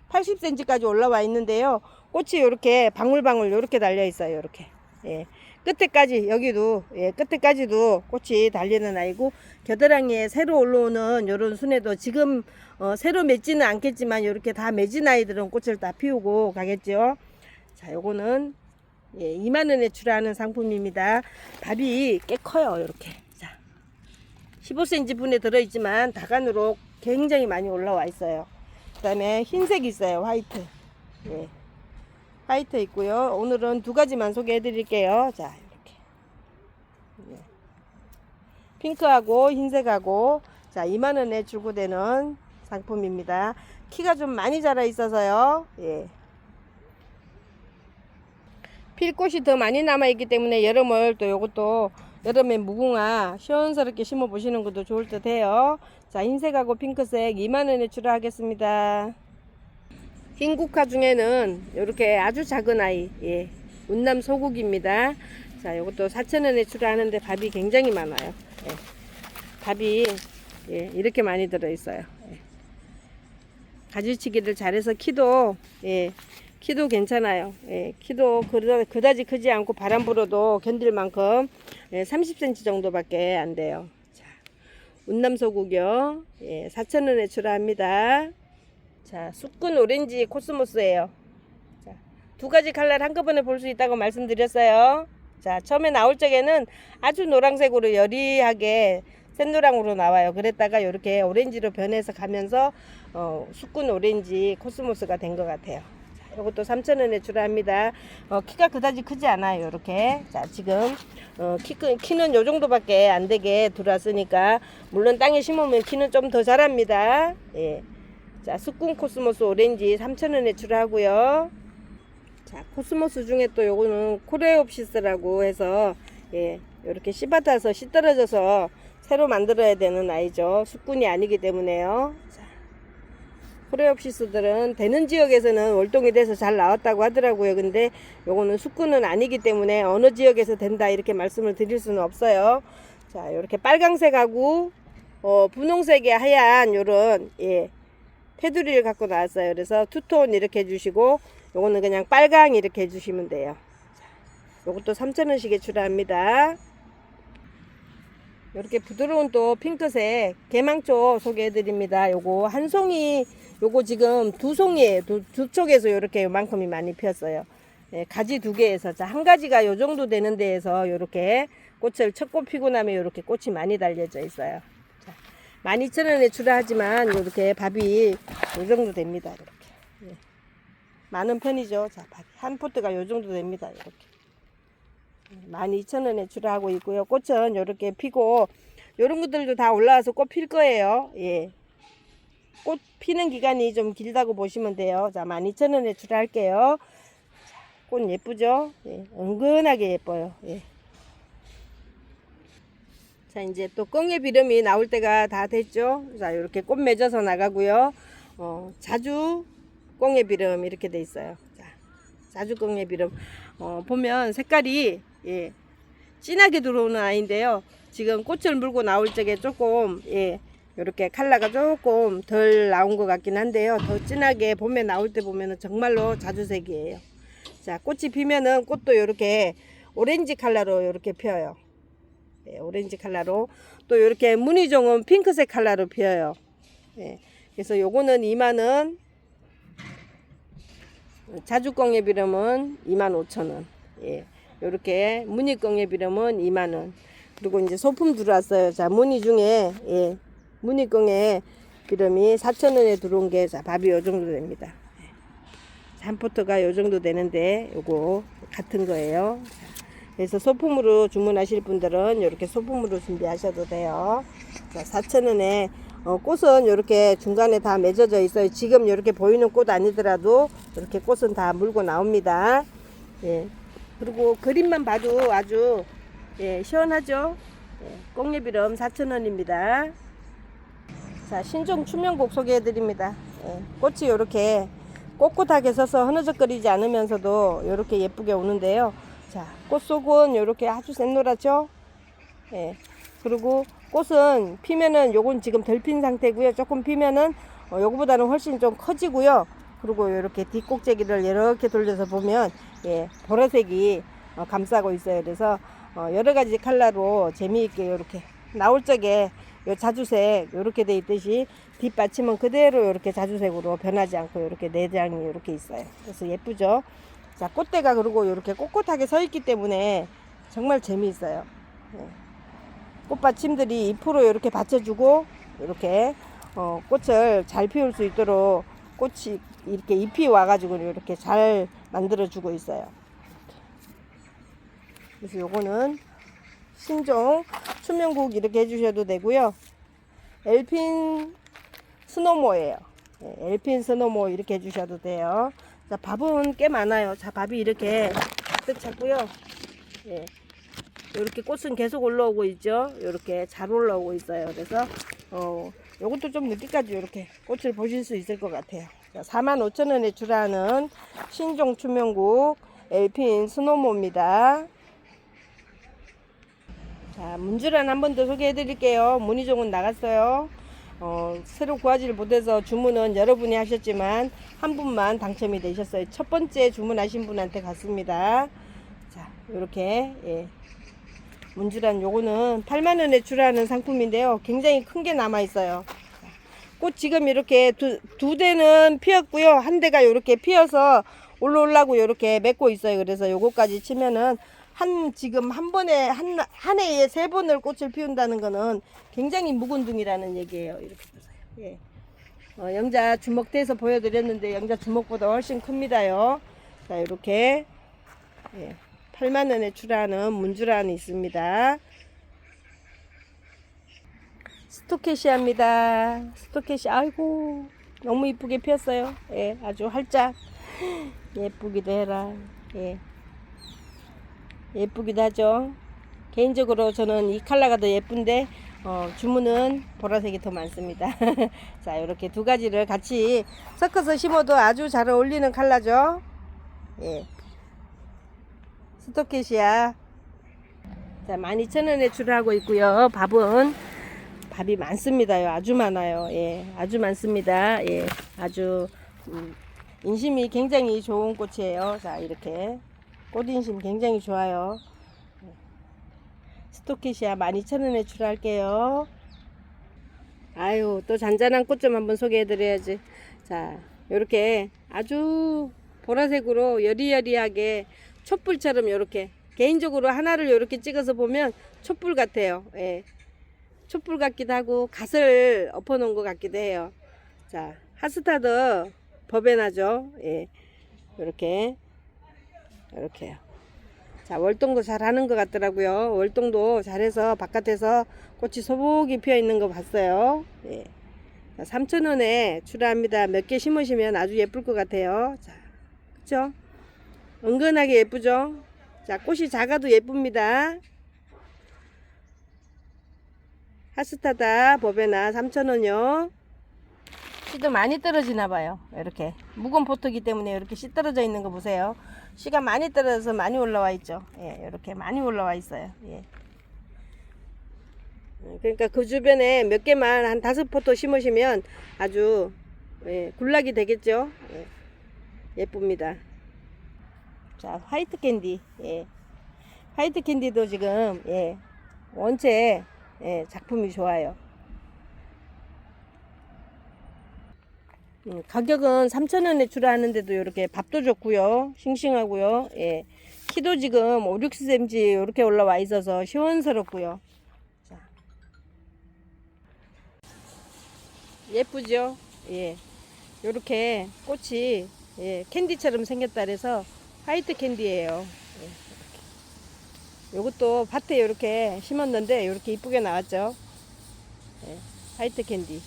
80cm까지 올라와 있는데요. 꽃이 이렇게 방울방울 이렇게 달려 있어요. 이렇게. 예. 끝에까지 여기도 끝에까지도 꽃이 달리는 아이고, 겨드랑이에 새로 올라오는 요런 순에도 지금 새로 맺지는 않겠지만 이렇게 다 맺은 아이들은 꽃을 다 피우고 가겠죠. 자, 요거는 20,000원에 출하하는 상품입니다. 밥이 꽤 커요. 이렇게. 자, 15cm 분에 들어있지만 다간으로 굉장히 많이 올라와 있어요. 그 다음에 흰색이 있어요. 화이트. 예. 화이트 있고요. 오늘은 2가지만 소개해 드릴게요. 자, 이렇게. 예. 핑크하고 흰색하고, 자, 20,000원에 출고되는 상품입니다. 키가 좀 많이 자라 있어서요. 예. 필 꽃이 더 많이 남아 있기 때문에 여름을 또 요것도 여름에 무궁화 시원스럽게 심어 보시는 것도 좋을 듯 해요. 자, 흰색하고 핑크색 20,000원에 출하하겠습니다. 흰국화 중에는 이렇게 아주 작은 아이, 예, 운남 소국입니다. 자, 요것도 4,000원에 출하하는데 밥이 굉장히 많아요. 예. 밥이 이렇게 많이 들어 있어요. 예. 가지치기를 잘해서 키도 키도 괜찮아요. 예, 키도 그다지 크지 않고 바람 불어도 견딜 만큼 30cm 정도밖에 안 돼요. 자, 운남 소국이요. 4,000원에 출하합니다. 자, 숙군 오렌지 코스모스예요. 자, 2가지 컬러를 한꺼번에 볼 수 있다고 말씀드렸어요. 자, 처음에 나올 적에는 아주 노란색으로 여리하게 샛노랑으로 나와요. 그랬다가 이렇게 오렌지로 변해서 가면서 숙군 오렌지 코스모스가 된 것 같아요. 자, 이것도 3,000원에 출하합니다. 키가 그다지 크지 않아요. 이렇게. 자, 지금 키는 요 정도밖에 안 되게 들어왔으니까, 물론 땅에 심으면 키는 좀 더 자랍니다. 예. 자, 숙군 코스모스 오렌지 3,000원에 출하하고요. 자, 코스모스 중에 또 요거는 코레옵시스라고 해서 이렇게 씨 받아서 씨 떨어져서 새로 만들어야 되는 아이죠. 숙군이 아니기 때문에요. 자, 코레옵시스들은 되는 지역에서는 월동이 돼서 잘 나왔다고 하더라고요. 근데 요거는 숙군은 아니기 때문에 어느 지역에서 된다 이렇게 말씀을 드릴 수는 없어요. 자, 이렇게 빨강색하고 분홍색의 하얀 요런 테두리를 갖고 나왔어요. 그래서 투톤 이렇게 해주시고, 요거는 그냥 빨강 이렇게 해주시면 돼요. 요것도 3,000원씩에 출하합니다. 이렇게 부드러운 또 핑크색 개망초 소개해 드립니다. 요거 한 송이, 요거 지금 2송이에요. 두 쪽에서 요렇게 요만큼이 많이 피었어요. 가지 2개에서, 자, 한 가지가 요 정도 되는 데에서 요렇게 꽃을 첫 꽃 피고 나면 요렇게 꽃이 많이 달려져 있어요. 12,000원에 출하하지만 이렇게 밥이 요 정도 됩니다. 이렇게 많은 편이죠. 자, 밥이 한 포트가 요 정도 됩니다. 이렇게 12,000원에 출하하고 있고요. 꽃은 이렇게 피고, 요런 것들도 다 올라와서 꽃 필 거예요. 예. 꽃 피는 기간이 좀 길다고 보시면 돼요. 자, 12,000원에 출하할게요. 자, 꽃 예쁘죠? 예. 은근하게 예뻐요. 예. 자, 이제 또 꽁의 비름이 나올 때가 다 됐죠. 자, 이렇게 꽃 맺어서 나가고요. 자주 꽁의 비름 이렇게 돼 있어요. 자, 자주 꽁의 비름. 보면 색깔이 진하게 들어오는 아이인데요. 지금 꽃을 물고 나올 적에 조금 이렇게 컬러가 조금 덜 나온 것 같긴 한데요. 더 진하게 봄에 나올 때 보면은 정말로 자주색이에요. 자, 꽃이 피면은 꽃도 이렇게 오렌지 컬러로 이렇게 펴요. 오렌지 컬러로. 또 이렇게 무늬종은 핑크색 컬러로 피어요. 그래서 요거는 20,000원, 자주꽁의 비름은 25,000원. 요렇게 무늬꽁의 비름은 20,000원. 그리고 이제 소품 들어왔어요. 자, 무늬 중에, 예, 무늬꽁에 기름이 4,000원에 들어온 게, 자, 밥이 요 정도 됩니다. 한 포트가 요 정도 되는데, 요거 같은 거예요. 그래서 소품으로 주문하실 분들은 이렇게 소품으로 준비하셔도 돼요. 자, 4,000원에 꽃은 이렇게 중간에 다 맺어져 있어요. 지금 이렇게 보이는 꽃 아니더라도 이렇게 꽃은 다 물고 나옵니다. 예. 그리고 그림만 봐도 아주, 예, 시원하죠. 예, 꽁잎이름 4,000원입니다. 자, 신종 추명곡 소개해 드립니다. 예, 꽃이 이렇게 꼿꼿하게 서서 흐느적거리지 않으면서도 이렇게 예쁘게 오는데요. 자, 꽃 속은 이렇게 아주 샛노랗죠. 예. 그리고 꽃은 피면은 요건 지금 덜 핀 상태고요. 조금 피면은 요거보다는 훨씬 좀 커지고요. 그리고 이렇게 뒷꼭재기를 이렇게 돌려서 보면, 예, 보라색이 감싸고 있어요. 그래서 여러 가지 컬러로 재미있게 이렇게 나올 적에 요 자주색 이렇게 돼 있듯이 뒷받침은 그대로 이렇게 자주색으로 변하지 않고 이렇게 내장이 이렇게 있어요. 그래서 예쁘죠. 자, 꽃대가 그리고 이렇게 꼿꼿하게 서 있기 때문에 정말 재미있어요. 예. 꽃받침들이 잎으로 이렇게 받쳐주고 이렇게 꽃을 잘 피울 수 있도록 꽃이 이렇게 잎이 와가지고 이렇게 잘 만들어주고 있어요. 그래서 요거는 신종 추명곡 이렇게 해주셔도 되고요. 엘핀 스노모예요. 네, 엘핀 스노모 이렇게 해주셔도 돼요. 자, 밥은 꽤 많아요. 자, 밥이 이렇게 가득 찼고요. 예. 이렇게 꽃은 계속 올라오고 있죠. 이렇게 잘 올라오고 있어요. 그래서 요것도 좀 늦게까지 이렇게 꽃을 보실 수 있을 것 같아요. 45,000원에 출하는 신종 추명곡 엘핀 스노모입니다. 자, 문주란 한 번 더 소개해 드릴게요. 문의종은 나갔어요. 새로 구하지를 못해서 주문은 여러분이 하셨지만 한 분만 당첨이 되셨어요. 첫 번째 주문하신 분한테 갔습니다. 자, 요렇게, 예. 문주란 요거는 8만원에 출하는 상품인데요. 굉장히 큰 게 남아 있어요. 꽃 지금 이렇게 두 대는 피었고요. 한 대가 이렇게 피어서 올라오려고 이렇게 맺고 있어요. 그래서 요거까지 치면은 지금 한 번에 한 해에 3번을 꽃을 피운다는 거는 굉장히 묵은둥이라는 얘기예요. 이렇게 보세요. 예. 영자 주먹대에서 보여드렸는데 영자 주먹보다 훨씬 큽니다요. 자, 이렇게, 예, 8만원에 출하는 문주란이 있습니다. 스토케시아입니다. 스토케시아, 아이고 너무 이쁘게 피었어요. 예, 아주 활짝 예쁘기도 해라. 예, 예쁘기도 하죠. 개인적으로 저는 이 컬러가 더 예쁜데 주문은 보라색이 더 많습니다. 자, 이렇게 두 가지를 같이 섞어서 심어도 아주 잘 어울리는 컬러죠. 예, 스토케시아. 자, 12,000원에 출하고 있고요. 밥이 많습니다요. 아주 많아요. 예, 아주 많습니다. 예, 아주 인심이 굉장히 좋은 꽃이에요. 자, 이렇게 꽃인심 굉장히 좋아요. 스토케시아 12,000원에 출하할게요. 아유, 또 잔잔한 꽃 좀 한번 소개해 드려야지. 자, 요렇게 아주 보라색으로 여리여리하게 촛불처럼 요렇게, 개인적으로 하나를 요렇게 찍어서 보면 촛불 같아요. 예, 촛불 같기도 하고 갓을 엎어 놓은 것 같기도 해요. 자, 하스타드 버베나죠. 예, 요렇게요. 자, 월동도 잘 하는 것 같더라고요. 월동도 잘해서 바깥에서 꽃이 소복이 피어 있는 거 봤어요. 예. 3,000원에 출하합니다. 몇 개 심으시면 아주 예쁠 것 같아요. 자, 그쵸? 은근하게 예쁘죠? 자, 꽃이 작아도 예쁩니다. 하스타다 버베나 3,000원이요. 씨도 많이 떨어지나 봐요. 이렇게 묵은 포트기 때문에 이렇게 씨 떨어져 있는 거 보세요. 씨가 많이 떨어져서 많이 올라와 있죠. 예, 이렇게 많이 올라와 있어요. 예. 그러니까 그 주변에 몇 개만 한 5포트 심으시면 아주, 예, 군락이 되겠죠. 예, 예쁩니다. 자, 화이트 캔디. 예, 화이트 캔디도 지금, 예, 원체, 예, 작품이 좋아요. 가격은 3,000원에 출하하는데도 이렇게 밥도 좋고요, 싱싱하고요. 예, 키도 지금 5, 6cm 이렇게 올라와 있어서 시원스럽고요. 예쁘죠? 예. 요렇게 꽃이 예, 캔디처럼 생겼다 그래서 화이트 캔디예요. 예. 요것도 밭에 이렇게 심었는데 이렇게 이쁘게 나왔죠. 예, 화이트 캔디.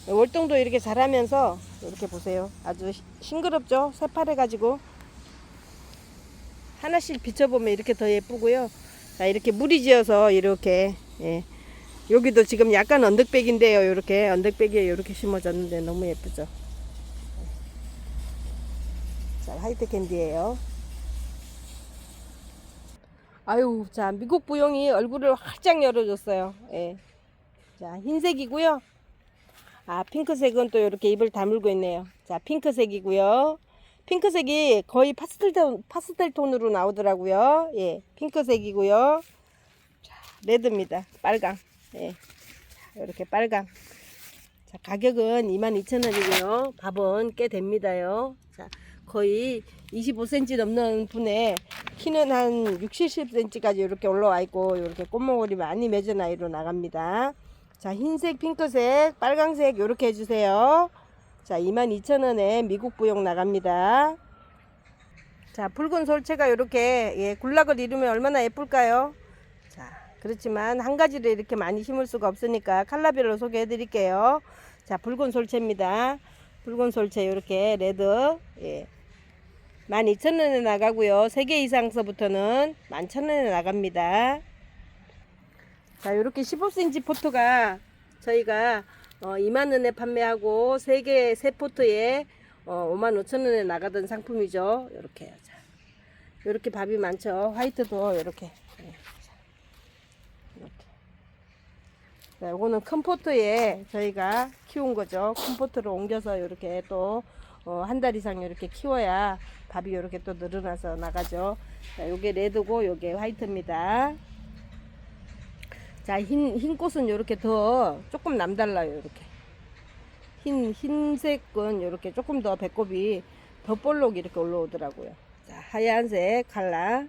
월동도 이렇게 자라면서 이렇게 보세요. 아주 싱그럽죠? 새파래 가지고 하나씩 비춰보면 이렇게 더 예쁘고요. 자, 이렇게 무리 지어서 이렇게 예. 여기도 지금 약간 언덕백인데요. 이렇게 언덕백에 이렇게 심어졌는데 너무 예쁘죠. 자, 화이트 캔디예요. 아유, 자, 미국 부용이 얼굴을 활짝 열어줬어요. 예. 자, 흰색이고요. 아, 핑크색은 또 이렇게 입을 다물고 있네요. 자, 핑크색이고요. 핑크색이 거의 파스텔 톤으로 나오더라고요. 예, 핑크색이고요. 자, 레드입니다. 빨강. 예, 이렇게 빨강. 자, 가격은 22,000원이고요. 밥은 꽤 됩니다요. 자, 거의 25cm 넘는 분에 키는 한 60, 70cm까지 이렇게 올라와 있고, 이렇게 꽃몽울이 많이 맺은 아이로 나갑니다. 자, 흰색, 핑크색, 빨강색 이렇게 해주세요. 자, 22,000원에 미국 부용 나갑니다. 자, 붉은 솔채가 이렇게 예, 군락을 이루면 얼마나 예쁠까요? 자, 그렇지만 한 가지를 이렇게 많이 심을 수가 없으니까 컬러별로 소개해 드릴게요. 자, 붉은 솔채입니다. 붉은 솔채 이렇게 레드 예, 12,000원에 나가고요. 3개 이상서부터는 11,000원에 나갑니다. 자, 이렇게 15cm 포트가 저희가 2만원에 판매하고 3개 세 포트에 55,000원에 나가던 상품이죠. 이렇게요. 자, 이렇게 밥이 많죠. 화이트도 이렇게. 네. 이렇게. 자, 요거는 큰 포트에 저희가 키운 거죠. 큰 포트로 옮겨서 이렇게 또 한 달 이상 이렇게 키워야 밥이 이렇게 또 늘어나서 나가죠. 자, 요게 레드고 요게 화이트입니다. 자, 흰 꽃은 이렇게 더 조금 남달라요. 이렇게 흰색은 이렇게 조금 더 배꼽이 더 볼록 이렇게 올라오더라고요. 자, 하얀색 칼라.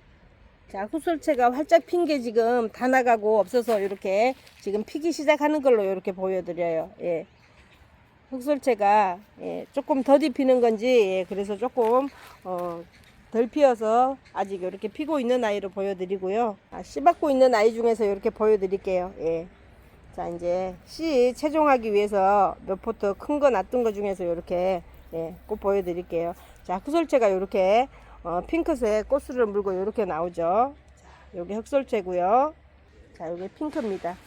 자, 흑솔채가 활짝 핀 게 지금 다 나가고 없어서 이렇게 지금 피기 시작하는 걸로 이렇게 보여드려요. 예. 흑솔채가 예, 조금 더디 피는 건지 예, 그래서 조금 덜 피어서 아직 이렇게 피고 있는 아이로 보여드리고요. 씨 받고 있는 아이 중에서 이렇게 보여드릴게요. 예. 자, 이제 씨 최종하기 위해서 몇 포트 큰 거 놔둔 거 중에서 이렇게 예, 꼭 보여드릴게요. 자, 흑솔채가 이렇게 핑크색 꽃을 물고 이렇게 나오죠. 자, 요게 흑솔채고요. 자, 요게 핑크입니다.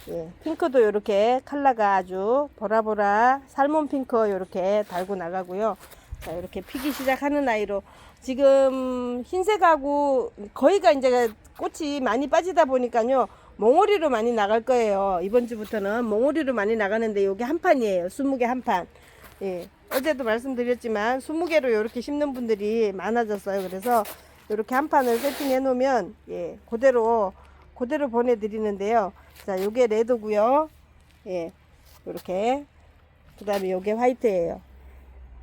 예, 핑크도 이렇게 컬러가 아주 보라보라 살몬 핑크 이렇게 달고 나가고요. 자, 이렇게 피기 시작하는 아이로 지금 흰색하고 거의가 이제 꽃이 많이 빠지다 보니까요. 몽오리로 많이 나갈 거예요. 이번 주부터는 몽오리로 많이 나가는데 요게 한 판이에요. 20개 한 판. 예. 어제도 말씀드렸지만 20개로 이렇게 심는 분들이 많아졌어요. 그래서 이렇게 한 판을 세팅해 놓으면 예, 그대로 보내드리는데요. 자, 요게 레드고요. 예, 이렇게. 그 다음에 요게 화이트예요.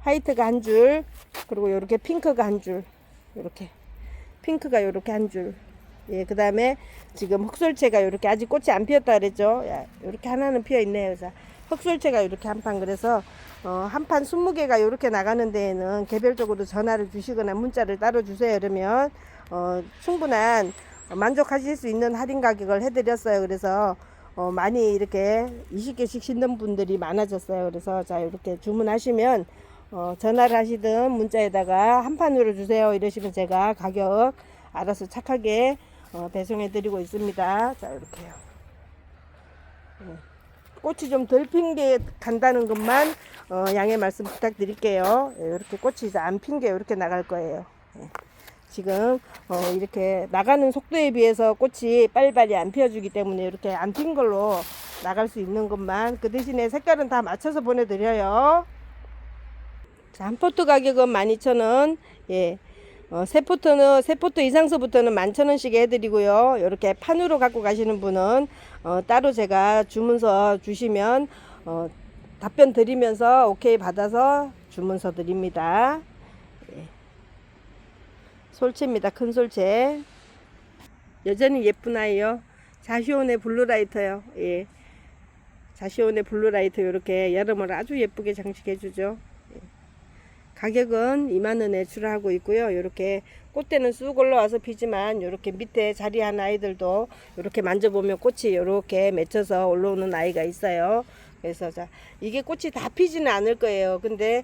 화이트가 한 줄, 그리고 요렇게 핑크가 한 줄, 요렇게 핑크가 요렇게 한 줄. 예, 그 다음에 지금 흑솔채가 요렇게 아직 꽃이 안 피었다 그랬죠. 야, 요렇게 하나는 피어 있네요. 자, 흑솔채가 요렇게 한 판. 그래서 한 판 20개가 요렇게 나가는 데에는 개별적으로 전화를 주시거나 문자를 따로 주세요. 그러면 충분한 만족하실 수 있는 할인 가격을 해드렸어요. 그래서 많이 이렇게 20개씩 신는 분들이 많아졌어요. 그래서 자, 이렇게 주문하시면 전화를 하시든 문자에다가 한 판으로 주세요 이러시면 제가 가격 알아서 착하게 배송해 드리고 있습니다. 자, 이렇게요. 꽃이 좀 덜 핀 게 간다는 것만 양해 말씀 부탁드릴게요. 이렇게 꽃이 이제 안 핀 게 이렇게 나갈 거예요. 지금 이렇게 나가는 속도에 비해서 꽃이 빨리빨리 안 피어주기 때문에 이렇게 안 핀 걸로 나갈 수 있는 것만, 그 대신에 색깔은 다 맞춰서 보내드려요. 자, 한 포트 가격은 12,000원. 예. 세 포트 이상서부터는 11,000원씩 해드리고요. 이렇게 판으로 갖고 가시는 분은 따로 제가 주문서 주시면 답변 드리면서 오케이 받아서 주문서 드립니다. 예. 솔채입니다. 큰 솔채. 여전히 예쁜 아이요. 자시온의 블루라이터요. 예. 자시온의 블루라이트 이렇게 여름을 아주 예쁘게 장식해 주죠. 가격은 2만원에 출하하고 있고요. 이렇게 꽃대는 쑥 올라와서 피지만 이렇게 밑에 자리한 아이들도 이렇게 만져보면 꽃이 이렇게 맺혀서 올라오는 아이가 있어요. 그래서 자, 이게 꽃이 다 피지는 않을 거예요. 근데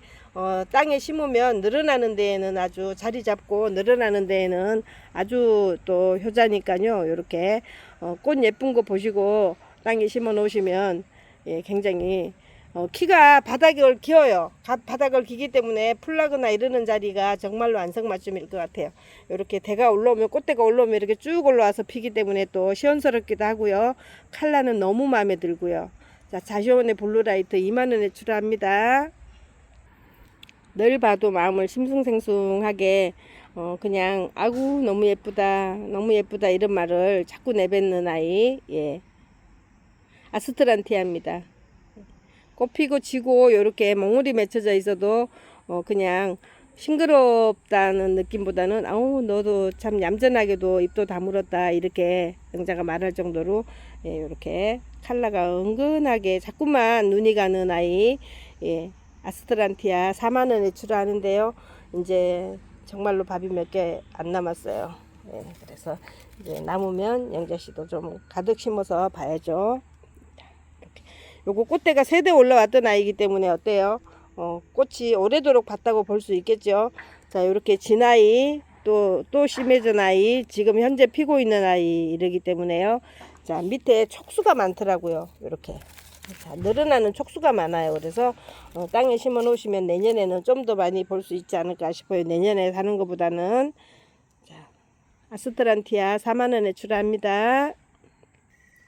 땅에 심으면 늘어나는 데에는 아주 자리 잡고 늘어나는 데에는 아주 또 효자니까요. 이렇게 꽃 예쁜 거 보시고 땅에 심어 놓으시면 예, 굉장히 키가 바닥을 기어요. 바닥을 기기 때문에 풀나거나 이러는 자리가 정말로 안성맞춤일 것 같아요. 이렇게 대가 올라오면 꽃대가 올라오면 이렇게 쭉 올라와서 피기 때문에 또 시원스럽기도 하고요. 컬러는 너무 마음에 들고요. 자, 자시온의 블루라이트 2만원에 출하합니다. 늘 봐도 마음을 싱숭생숭하게 그냥 아구 너무 예쁘다 너무 예쁘다 이런 말을 자꾸 내뱉는 아이, 예, 아스트란티아입니다. 꽃피고 지고 이렇게 몽울이 맺혀져 있어도 그냥 싱그럽다는 느낌보다는 아우 너도 참 얌전하게도 입도 다물었다 이렇게 영자가 말할 정도로 예, 이렇게 컬러가 은근하게 자꾸만 눈이 가는 아이, 예, 아스트란티아 4만원에 출하하는데요. 이제 정말로 밥이 몇 개 안 남았어요. 예, 그래서 이제 남으면 영자씨도 좀 가득 심어서 봐야죠. 요거 꽃대가 3대 올라왔던 아이기 때문에 어때요? 꽃이 오래도록 봤다고 볼 수 있겠죠. 자, 이렇게 진 아이, 또 심해진 아이, 지금 현재 피고 있는 아이 이러기 때문에요. 자, 밑에 촉수가 많더라고요. 이렇게. 자, 늘어나는 촉수가 많아요. 그래서 땅에 심어 놓으시면 내년에는 좀 더 많이 볼 수 있지 않을까 싶어요. 내년에 사는 것보다는. 자, 아스트란티아 4만원에 출하합니다.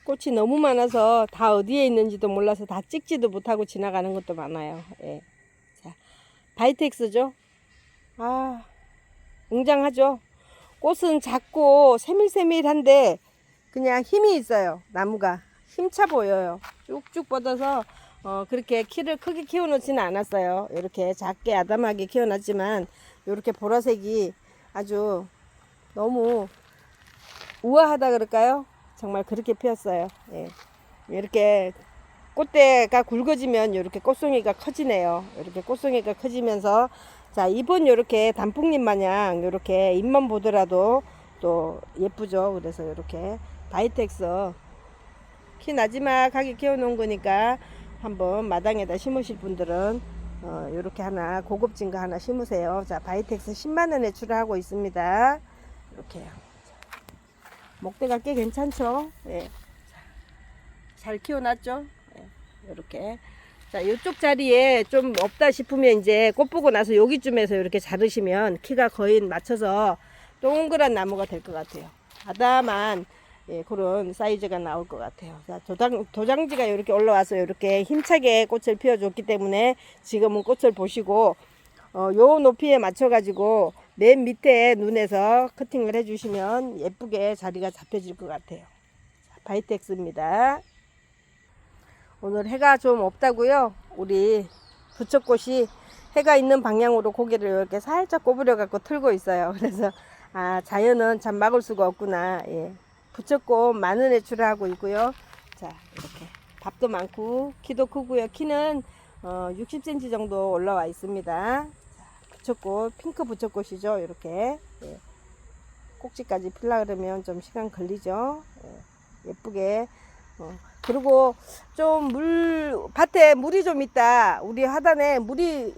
꽃이 너무 많아서 다 어디에 있는지도 몰라서 다 찍지도 못하고 지나가는 것도 많아요. 예. 자, 바이텍스죠. 아, 웅장하죠. 꽃은 작고 세밀세밀한데 그냥 힘이 있어요. 나무가 힘차 보여요. 쭉쭉 뻗어서 그렇게 키를 크게 키워놓지는 않았어요. 이렇게 작게 아담하게 키워놨지만 이렇게 보라색이 아주 너무 우아하다 그럴까요? 정말 그렇게 피었어요. 예. 이렇게 꽃대가 굵어지면 이렇게 꽃송이가 커지네요. 이렇게 꽃송이가 커지면서 자, 잎은 이렇게 단풍잎 마냥 이렇게 잎만 보더라도 또 예쁘죠. 그래서 이렇게 바이텍스 키 나지막하게 키워놓은 거니까 한번 마당에다 심으실 분들은 이렇게 하나 고급진 거 하나 심으세요. 자, 바이텍스 10만원에 출하하고 있습니다. 이렇게요. 목대가 꽤 괜찮죠. 예. 잘 키워놨죠. 예. 이렇게. 자, 이쪽 자리에 좀 없다 싶으면 이제 꽃 보고 나서 여기쯤에서 이렇게 자르시면 키가 거의 맞춰서 동그란 나무가 될 것 같아요. 아담한 예, 그런 사이즈가 나올 것 같아요. 자, 도장지가 이렇게 올라와서 이렇게 힘차게 꽃을 피워줬기 때문에 지금은 꽃을 보시고 요 높이에 맞춰 가지고 맨 밑에 눈에서 커팅을 해 주시면 예쁘게 자리가 잡혀질 것 같아요. 자, 바이텍스입니다. 오늘 해가 좀 없다고요. 우리 부처꽃이 해가 있는 방향으로 고개를 이렇게 살짝 꼬부려 갖고 틀고 있어요. 그래서 아, 자연은 참 막을 수가 없구나. 예. 부처꽃 만원에 출하하고 있고요. 자, 이렇게 밥도 많고 키도 크고요. 키는 60cm 정도 올라와 있습니다. 부처꽃, 핑크 부처꽃이죠. 이렇게 예. 꼭지까지 필라 그러면 좀 시간 걸리죠. 예. 예쁘게 그리고 좀 밭에 물이 좀 있다. 우리 하단에 물이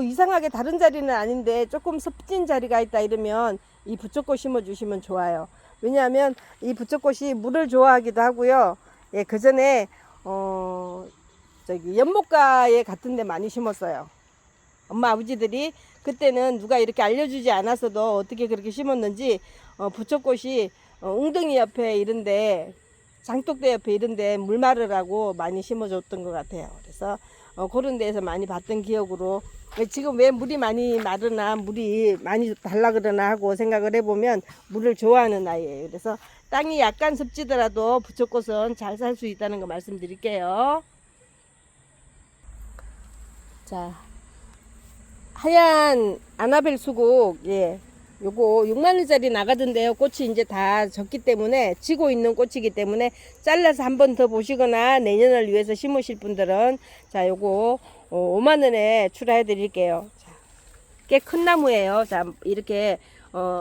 이상하게 다른 자리는 아닌데 조금 습진 자리가 있다 이러면 이 부처꽃 심어 주시면 좋아요. 왜냐하면 이 부처꽃이 물을 좋아하기도 하고요. 예, 그 전에 저기 연못가에 같은 데 많이 심었어요. 엄마 아버지들이 그때는 누가 이렇게 알려주지 않았어도 어떻게 그렇게 심었는지 부처꽃이 웅덩이 옆에 이런데 장독대 옆에 이런데 물 마르라고 많이 심어줬던 것 같아요. 그래서 그런 데에서 많이 봤던 기억으로 지금 왜 물이 많이 마르나 물이 많이 달라 그러나 하고 생각을 해보면 물을 좋아하는 아이예요. 그래서 땅이 약간 습지더라도 부처꽃은 잘 살 수 있다는 거 말씀드릴게요. 자, 하얀 아나벨 수국, 예, 요거 6만원짜리 나가던데요. 꽃이 이제 다 졌기 때문에, 지고 있는 꽃이기 때문에 잘라서 한 번 더 보시거나 내년을 위해서 심으실 분들은 자, 요거 5만원에 출하해 드릴게요. 꽤 큰 나무예요. 자, 이렇게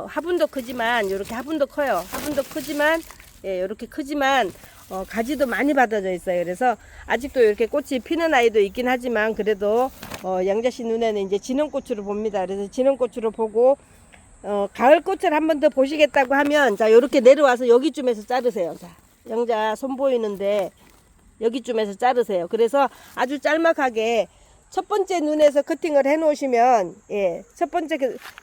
화분도 크지만, 요렇게 화분도 커요. 화분도 크지만, 예, 요렇게 크지만 가지도 많이 받아져 있어요. 그래서 아직도 이렇게 꽃이 피는 아이도 있긴 하지만, 그래도 양자씨 눈에는 이제 진흥꽃으로 봅니다. 그래서 진흥꽃으로 보고 가을 꽃을 한 번 더 보시겠다고 하면, 자, 요렇게 내려와서 여기쯤에서 자르세요. 자, 양자 손 보이는데 여기쯤에서 자르세요. 그래서 아주 짤막하게 첫 번째 눈에서 커팅을 해 놓으시면, 예, 첫 번째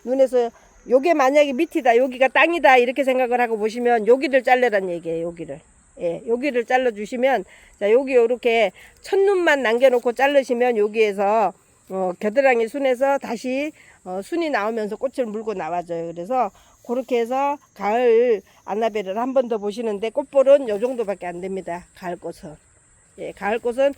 눈에서 요게 만약에 밑이다, 여기가 땅이다, 이렇게 생각을 하고 보시면 여기를 잘라란 얘기예요. 여기를. 예, 여기를 잘라 주시면, 자, 여기 요렇게 첫눈만 남겨놓고 자르시면 여기에서 겨드랑이 순에서 다시 순이 나오면서 꽃을 물고 나와줘요. 그래서 그렇게 해서 가을 아나벨을 한 번 더 보시는데, 꽃볼은 요 정도밖에 안 됩니다. 가을 꽃은. 예, 가을 꽃은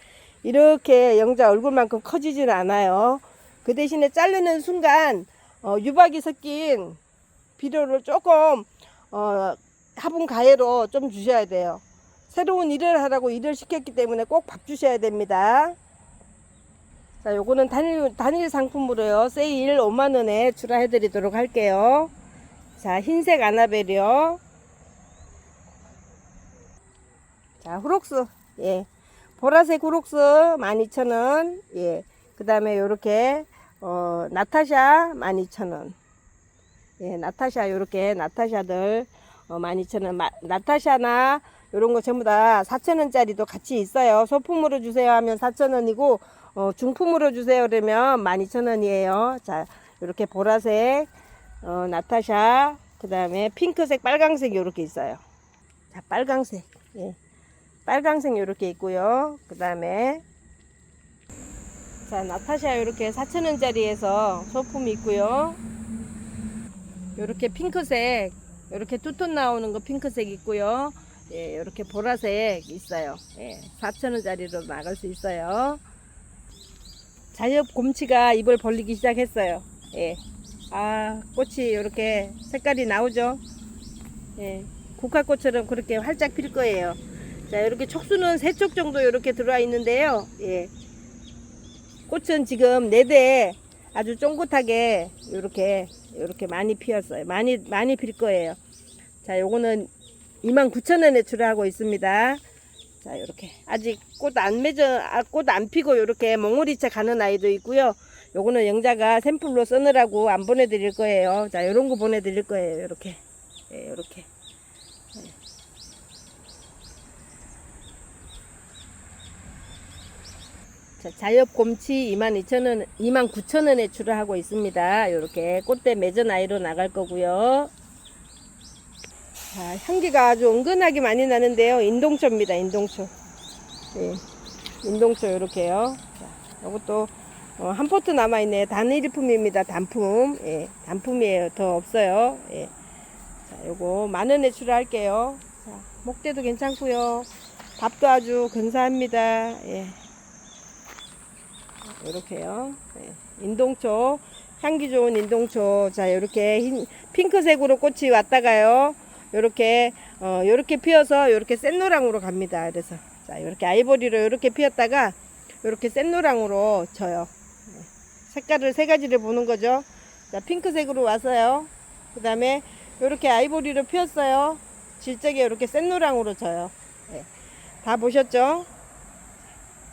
이렇게 영자 얼굴만큼 커지지는 않아요. 그 대신에 자르는 순간 유박이 섞인 비료를 조금 화분 가해로 좀 주셔야 돼요. 새로운 일을 하라고 일을 시켰기 때문에 꼭 밥 주셔야 됩니다. 자, 요거는 단일 상품으로요. 세일 5만원에 출하해 드리도록 할게요. 자, 흰색 아나벨이요. 자, 후록스. 예. 보라색 후록스 12,000원. 예. 그 다음에 요렇게 나타샤 12,000원. 예, 나타샤, 요렇게 나타샤들 12,000원. 나타샤나 요런 거 전부 다 4,000원짜리도 같이 있어요. 소품으로 주세요 하면 4,000원이고, 중품으로 주세요 그러면 12,000원이에요. 자, 요렇게 보라색, 나타샤, 그 다음에 핑크색, 빨강색 요렇게 있어요. 자, 빨강색. 예. 빨강색 요렇게 있고요. 그 다음에 자, 나타샤 요렇게 4,000원짜리에서 소품이 있고요. 요렇게 핑크색, 요렇게 투톤 나오는 거 핑크색 있고요. 예, 요렇게 보라색 있어요. 예, 4,000원짜리로 나갈 수 있어요. 자엽 곰치가 입을 벌리기 시작했어요. 예. 아, 꽃이 요렇게 색깔이 나오죠. 예. 국화꽃처럼 그렇게 활짝 필 거예요. 자, 이렇게 촉수는 3촉 정도 이렇게 들어와 있는데요. 예. 꽃은 지금 4대 아주 쫑긋하게 이렇게 많이 피었어요. 많이 필 거예요. 자, 요거는 29,000원에 출하하고 있습니다. 자, 요렇게 아직 꽃 안 피고 요렇게 몽우리채 가는 아이도 있고요. 요거는 영자가 샘플로 써느라고 안 보내드릴 거예요. 자, 요런 거 보내드릴 거예요. 요렇게. 예, 요렇게. 자, 자엽 곰치 22,000원, 29,000원에 출하하고 있습니다. 요렇게 꽃대 매전 아이로 나갈 거고요. 자, 향기가 아주 은근하게 많이 나는데요. 인동초입니다. 인동초. 예, 인동초 요렇게요. 자, 요것도 한 포트 남아있네. 단일품입니다. 단품. 예, 단품이에요. 더 없어요. 예. 자, 요거 10,000원에 출하할게요. 자, 목대도 괜찮고요. 밥도 아주 근사합니다. 예. 이렇게요. 네. 인동초, 향기 좋은 인동초. 자, 요렇게 핑크색으로 꽃이 왔다가요. 요렇게 요렇게 피어서 요렇게 샛노랑으로 갑니다. 그래서 자, 요렇게 아이보리로 요렇게 피었다가 요렇게 샛노랑으로 져요. 네. 색깔을 3가지를 보는 거죠. 자, 핑크색으로 왔어요. 그 다음에 요렇게 아이보리로 피었어요. 질적에 요렇게 샛노랑으로 져요. 네. 다 보셨죠?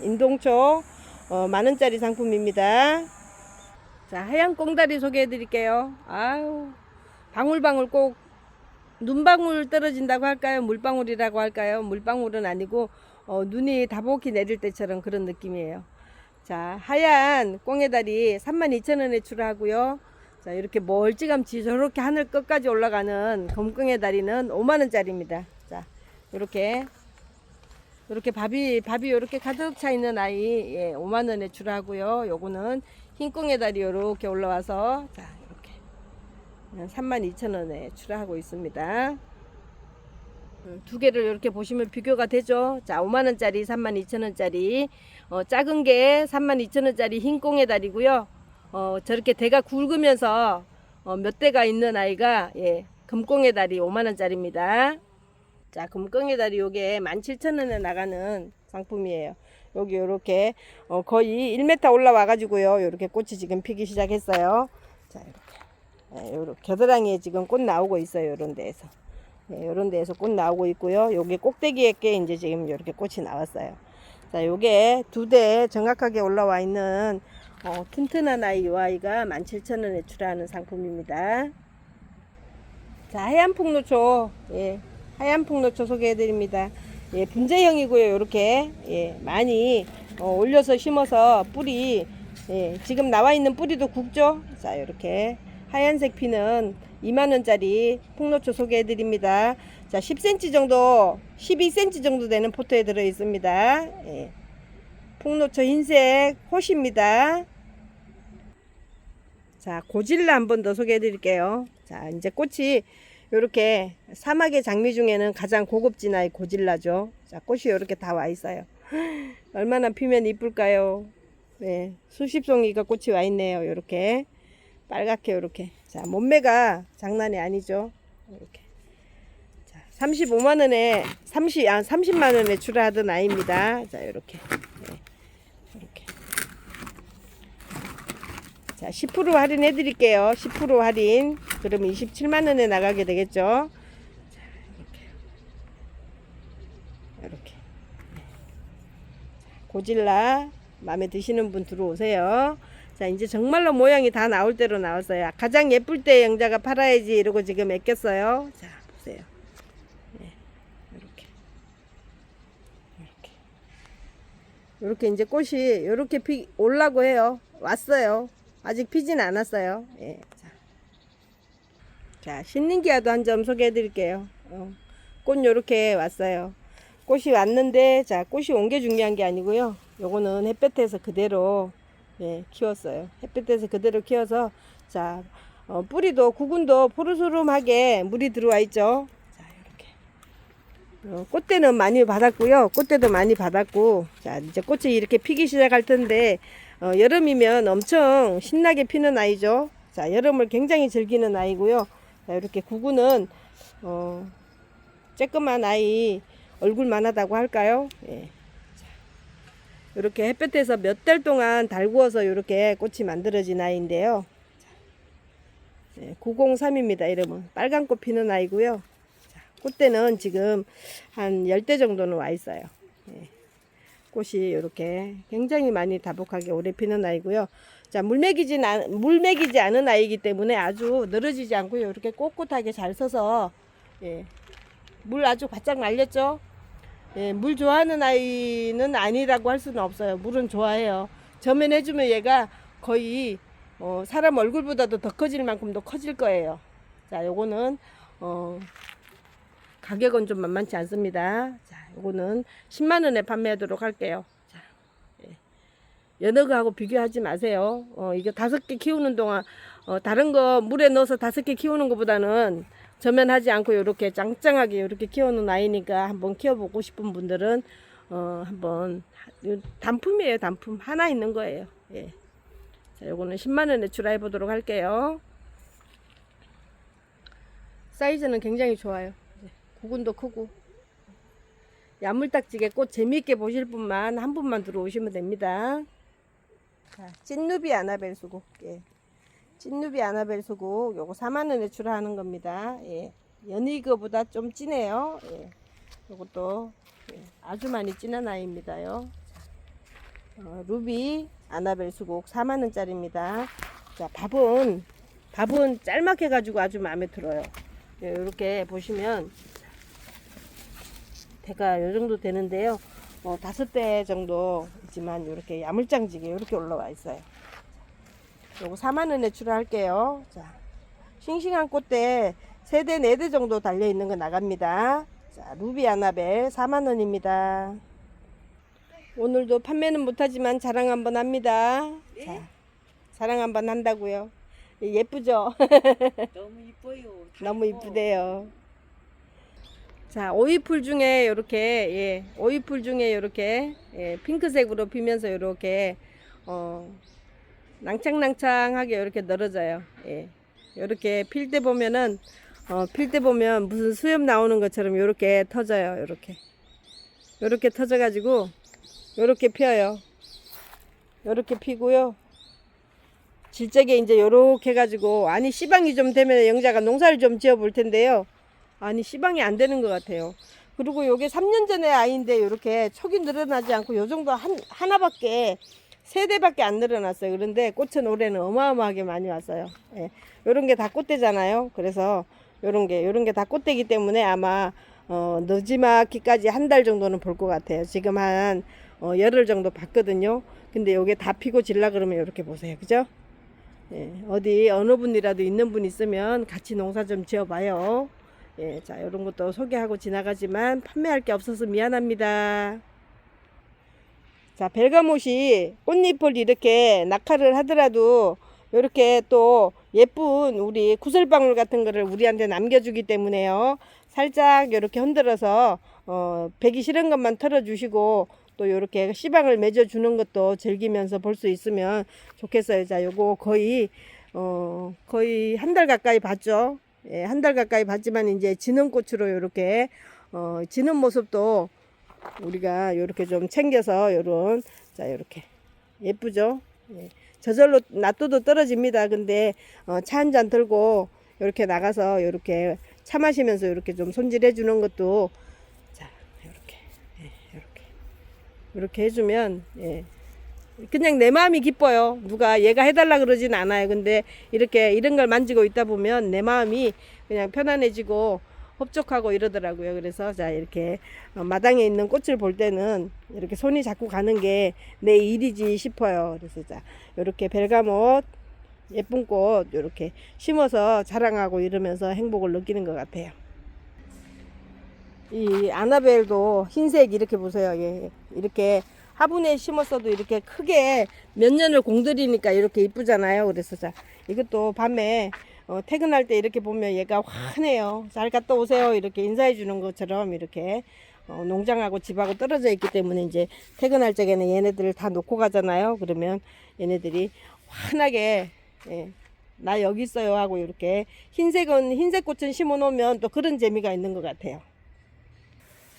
인동초 10,000원짜리 상품입니다. 자, 하얀 꽁다리 소개해 드릴게요. 아유, 방울방울 꼭 눈방울 떨어진다고 할까요? 물방울이라고 할까요? 물방울은 아니고 눈이 다복히 내릴 때처럼 그런 느낌이에요. 자, 하얀 꽁해다리 32,000원에 출하고요. 자, 이렇게 멀찌감치 저렇게 하늘 끝까지 올라가는 검꽁해다리는 50,000원짜리입니다. 자, 이렇게 밥이 이렇게 가득 차 있는 아이, 예, 50,000원에 출하고요. 요거는 흰꽁해다리 이렇게 올라와서 자, 이렇게 32,000원에 출하하고 있습니다. 두 개를 이렇게 보시면 비교가 되죠. 자, 50,000원짜리, 32,000원짜리, 작은 게 32,000원짜리 흰꽁해다리고요. 저렇게 대가 굵으면서 몇 대가 있는 아이가 예, 금꽁의 다리 5만원짜리입니다. 자, 금꽁의 다리 요게 17,000원에 나가는 상품이에요. 여기 요렇게 거의 1m 올라와 가지고요. 요렇게 꽃이 지금 피기 시작했어요. 자, 이렇게 요렇게 겨드랑이에 지금 꽃 나오고 있어요. 요런 데에서. 네, 요런 데에서 꽃 나오고 있고요. 요게 꼭대기에 게 이제 지금 요렇게 꽃이 나왔어요. 자, 요게 2대 정확하게 올라와 있는 튼튼한 아이, 요 아이가 17,000원에 출하하는 상품입니다. 자, 하얀 풍노초, 예, 하얀 풍노초 소개해 드립니다. 예, 분재형이고요. 요렇게 예, 많이 올려서 심어서 뿌리 예, 지금 나와 있는 뿌리도 굵죠. 자, 요렇게 하얀색 피는 2만원짜리 풍노초 소개해 드립니다. 자, 10cm 정도 12cm 정도 되는 포트에 들어 있습니다. 예. 풍노초 흰색 호시입니다. 자, 고질라 한 번 더 소개해 드릴게요. 자, 이제 꽃이 요렇게 사막의 장미 중에는 가장 고급진 아이 고질라죠. 자, 꽃이 요렇게 다 와 있어요. 얼마나 피면 이쁠까요? 네, 수십 송이가 꽃이 와 있네요. 요렇게 빨갛게 요렇게. 자, 몸매가 장난이 아니죠. 이렇게. 자, 35만원에 30만원에 출하하던 아이입니다. 자, 요렇게. 네, 이렇게. 자, 10% 할인해 드릴게요. 10% 할인. 그러면 27만원에 나가게 되겠죠. 자, 이렇게. 고질라 마음에 드시는 분 들어오세요. 자, 이제 정말로 모양이 다 나올 대로 나왔어요. 가장 예쁠 때 영자가 팔아야지 이러고 지금 애꼈어요. 자, 보세요. 네, 이렇게 이제 꽃이 이렇게 올라고 해요. 왔어요. 아직 피진 않았어요. 예. 자, 신nin기아도 한 점 소개해 드릴게요. 꽃 요렇게 왔어요. 꽃이 왔는데, 자, 꽃이 온 게 중요한 게 아니고요. 요거는 햇볕에서 그대로 예, 키웠어요. 햇볕에서 그대로 키워서 자, 뿌리도 구근도 포르스름하게 물이 들어와 있죠. 자, 이렇게 꽃대는 많이 받았고요. 꽃대도 많이 받았고, 자, 이제 꽃이 이렇게 피기 시작할 텐데 여름이면 엄청 신나게 피는 아이죠. 자, 여름을 굉장히 즐기는 아이고요. 자, 이렇게 구근은 쬐끄만 아이 얼굴만 하다고 할까요? 예. 이렇게 햇볕에서 몇 달 동안 달구어서 이렇게 꽃이 만들어진 아이인데요. 네, 903입니다. 이름은 빨간 꽃 피는 아이고요. 자, 꽃대는 지금 한 10대 정도는 와 있어요. 네, 꽃이 이렇게 굉장히 많이 다복하게 오래 피는 아이고요. 자, 물 먹이지 않은 아이이기 때문에 아주 늘어지지 않고요. 이렇게 꼿꼿하게 잘 서서 예, 물 아주 바짝 말렸죠. 예, 물 좋아하는 아이는 아니라고 할 수는 없어요. 물은 좋아해요. 저면해주면 얘가 거의 사람 얼굴보다도 더 커질 만큼도 커질 거예요. 자, 요거는 가격은 좀 만만치 않습니다. 자, 요거는 10만원에 판매하도록 할게요. 자, 예. 여느 거하고 비교하지 마세요. 이게 5개 키우는 동안 다른 거 물에 넣어서 5개 키우는 것보다는 저면하지 않고 이렇게 짱짱하게 이렇게 키우는 아이니까 한번 키워보고 싶은 분들은 한번 단품이에요. 단품 하나 있는 거예요. 예. 자, 요거는 10만원에 출하해 보도록 할게요. 사이즈는 굉장히 좋아요. 구근도 크고 야물딱지게 꽃 재미있게 보실 분만 한 분만 들어오시면 됩니다. 자, 찐누비 아나벨 수국. 예. 찐누비 아나벨 수국 요거 4만원에 출하하는 겁니다. 예. 연이거보다 좀 진해요. 예. 요것도 예. 아주 많이 진한 아이입니다요. 루비 아나벨 수국 4만원짜리입니다. 자, 밥은 짤막해 가지고 아주 마음에 들어요. 예, 이렇게 보시면 대가 요 정도 되는데요. 5대 정도 있지만 이렇게 야물짱지게 이렇게 올라와 있어요. 요거 4만원에 출하할게요. 자, 싱싱한 꽃대 3대 4대 정도 달려있는 거 나갑니다. 자, 루비 아나벨 4만원입니다. 오늘도 판매는 못하지만 자랑 한번 합니다. 네? 자, 자랑 한번 한다고요. 예쁘죠? 너무 이뻐요. 너무 이쁘대요. 자, 오이풀 중에 요렇게 예, 오이풀 중에 요렇게 예, 핑크색으로 피면서 요렇게 낭창낭창하게 이렇게 늘어져요. 예. 이렇게 필 때 보면은 필 때 보면 무슨 수염 나오는 것처럼 이렇게 터져요. 이렇게 터져 가지고 이렇게 펴요. 이렇게 피고요. 질적에 이제 요렇게 해가지고, 아니 시방이 좀 되면 영자가 농사를 좀 지어 볼 텐데요. 아니 시방이 안 되는 것 같아요. 그리고 요게 3년 전에 아이인데 요렇게 촉이 늘어나지 않고 요 정도 하나밖에, 3대밖에 안 늘어났어요. 그런데 꽃은 올해는 어마어마하게 많이 왔어요. 예. 요런 게 다 꽃대잖아요. 그래서 요런 게 다 꽃대기 때문에 아마 늦지막히까지 한 달 정도는 볼 것 같아요. 지금 한 열흘 정도 봤거든요. 근데 요게 다 피고 질라 그러면 요렇게 보세요. 그죠? 예, 어디 어느 분이라도 있는 분 있으면 같이 농사 좀 지어봐요. 예, 자, 이런 것도 소개하고 지나가지만 판매할 게 없어서 미안합니다. 자, 벨가못이 꽃잎을 이렇게 낙하를 하더라도 이렇게 또 예쁜 우리 구슬방울 같은 거를 우리한테 남겨주기 때문에요. 살짝 이렇게 흔들어서 배기 싫은 것만 털어주시고, 또 이렇게 씨방을 맺어주는 것도 즐기면서 볼 수 있으면 좋겠어요. 자, 요거 거의 한 달 가까이 봤죠. 예, 한 달 가까이 봤지만 이제 지는 꽃으로 이렇게 지는 모습도 우리가 이렇게 좀 챙겨서 요런, 자, 요렇게 예쁘죠. 예, 저절로 놔둬도 떨어집니다. 근데 차 한 잔 들고 이렇게 나가서 이렇게 차 마시면서 이렇게 좀 손질해 주는 것도, 자, 이렇게, 예, 이렇게 해주면, 예, 그냥 내 마음이 기뻐요. 누가 얘가 해달라 그러진 않아요. 근데 이렇게 이런 걸 만지고 있다 보면 내 마음이 그냥 편안해지고 흡족하고 이러더라고요. 그래서 자, 이렇게 마당에 있는 꽃을 볼 때는 이렇게 손이 자꾸 가는 게 내 일이지 싶어요. 그래서 자, 이렇게 벨가못 예쁜 꽃 이렇게 심어서 자랑하고 이러면서 행복을 느끼는 것 같아요. 이 아나벨도 흰색 이렇게 보세요. 예, 이렇게 화분에 심었어도 이렇게 크게 몇 년을 공들이니까 이렇게 이쁘잖아요. 그래서 자, 이것도 밤에 퇴근할 때 이렇게 보면 얘가 환해요. 잘 갔다 오세요 이렇게 인사해 주는 것처럼 이렇게 농장하고 집하고 떨어져 있기 때문에 이제 퇴근할 적에는 얘네들을 다 놓고 가잖아요. 그러면 얘네들이 환하게, 예, 나 여기 있어요 하고 이렇게 흰색 꽃은 심어 놓으면 또 그런 재미가 있는 것 같아요.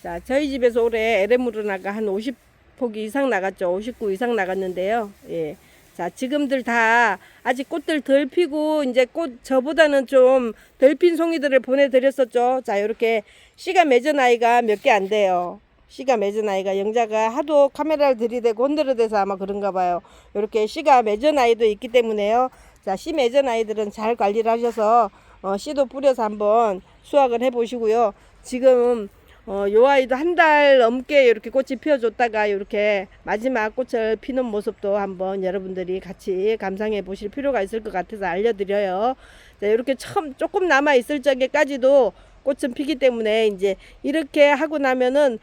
자, 저희 집에서 올해 에레무르나가 한 50포기 이상 나갔죠. 59 이상 나갔는데요. 예. 자, 지금들 다 아직 꽃들 덜 피고 이제 꽃 저보다는 좀 덜 핀 송이들을 보내드렸었죠. 자, 이렇게 씨가 맺은 아이가 몇 개 안 돼요. 씨가 맺은 아이가, 영자가 하도 카메라를 들이대고 흔들어대서 아마 그런가 봐요. 이렇게 씨가 맺은 아이도 있기 때문에요. 자, 씨 맺은 아이들은 잘 관리를 하셔서 씨도 뿌려서 한번 수확을 해 보시고요. 지금 요 아이도 한 달 넘게 이렇게 꽃이 피어줬다가 이렇게 마지막 꽃을 피는 모습도 한번 여러분들이 같이 감상해 보실 필요가 있을 것 같아서 알려드려요. 자, 이렇게 처음 조금 남아 있을 적에까지도 꽃은 피기 때문에 이제 이렇게 하고 나면은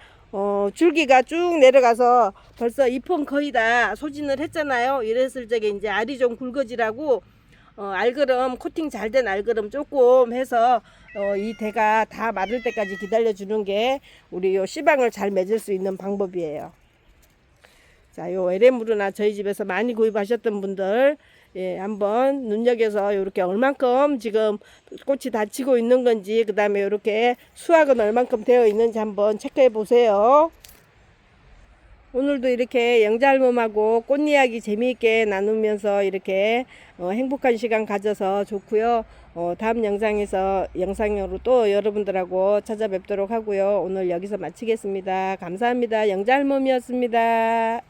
줄기가 쭉 내려가서 벌써 잎은 거의 다 소진을 했잖아요. 이랬을 적에 이제 알이 좀 굵어지라고 알그름, 코팅 잘 된 알그름 조금 해서 이 대가 다 마를 때까지 기다려 주는 게 우리 요 씨방을 잘 맺을 수 있는 방법이에요. 자, 요 에레무르나 저희 집에서 많이 구입하셨던 분들, 예, 한번 눈여겨서 이렇게 얼만큼 지금 꽃이 닫히고 있는 건지, 그 다음에 이렇게 수확은 얼만큼 되어 있는지 한번 체크해 보세요. 오늘도 이렇게 영자할멈하고 꽃 이야기 재미있게 나누면서 이렇게 행복한 시간 가져서 좋고요. 다음 영상으로 또 여러분들하고 찾아뵙도록 하고요. 오늘 여기서 마치겠습니다. 감사합니다. 영자할멈이었습니다.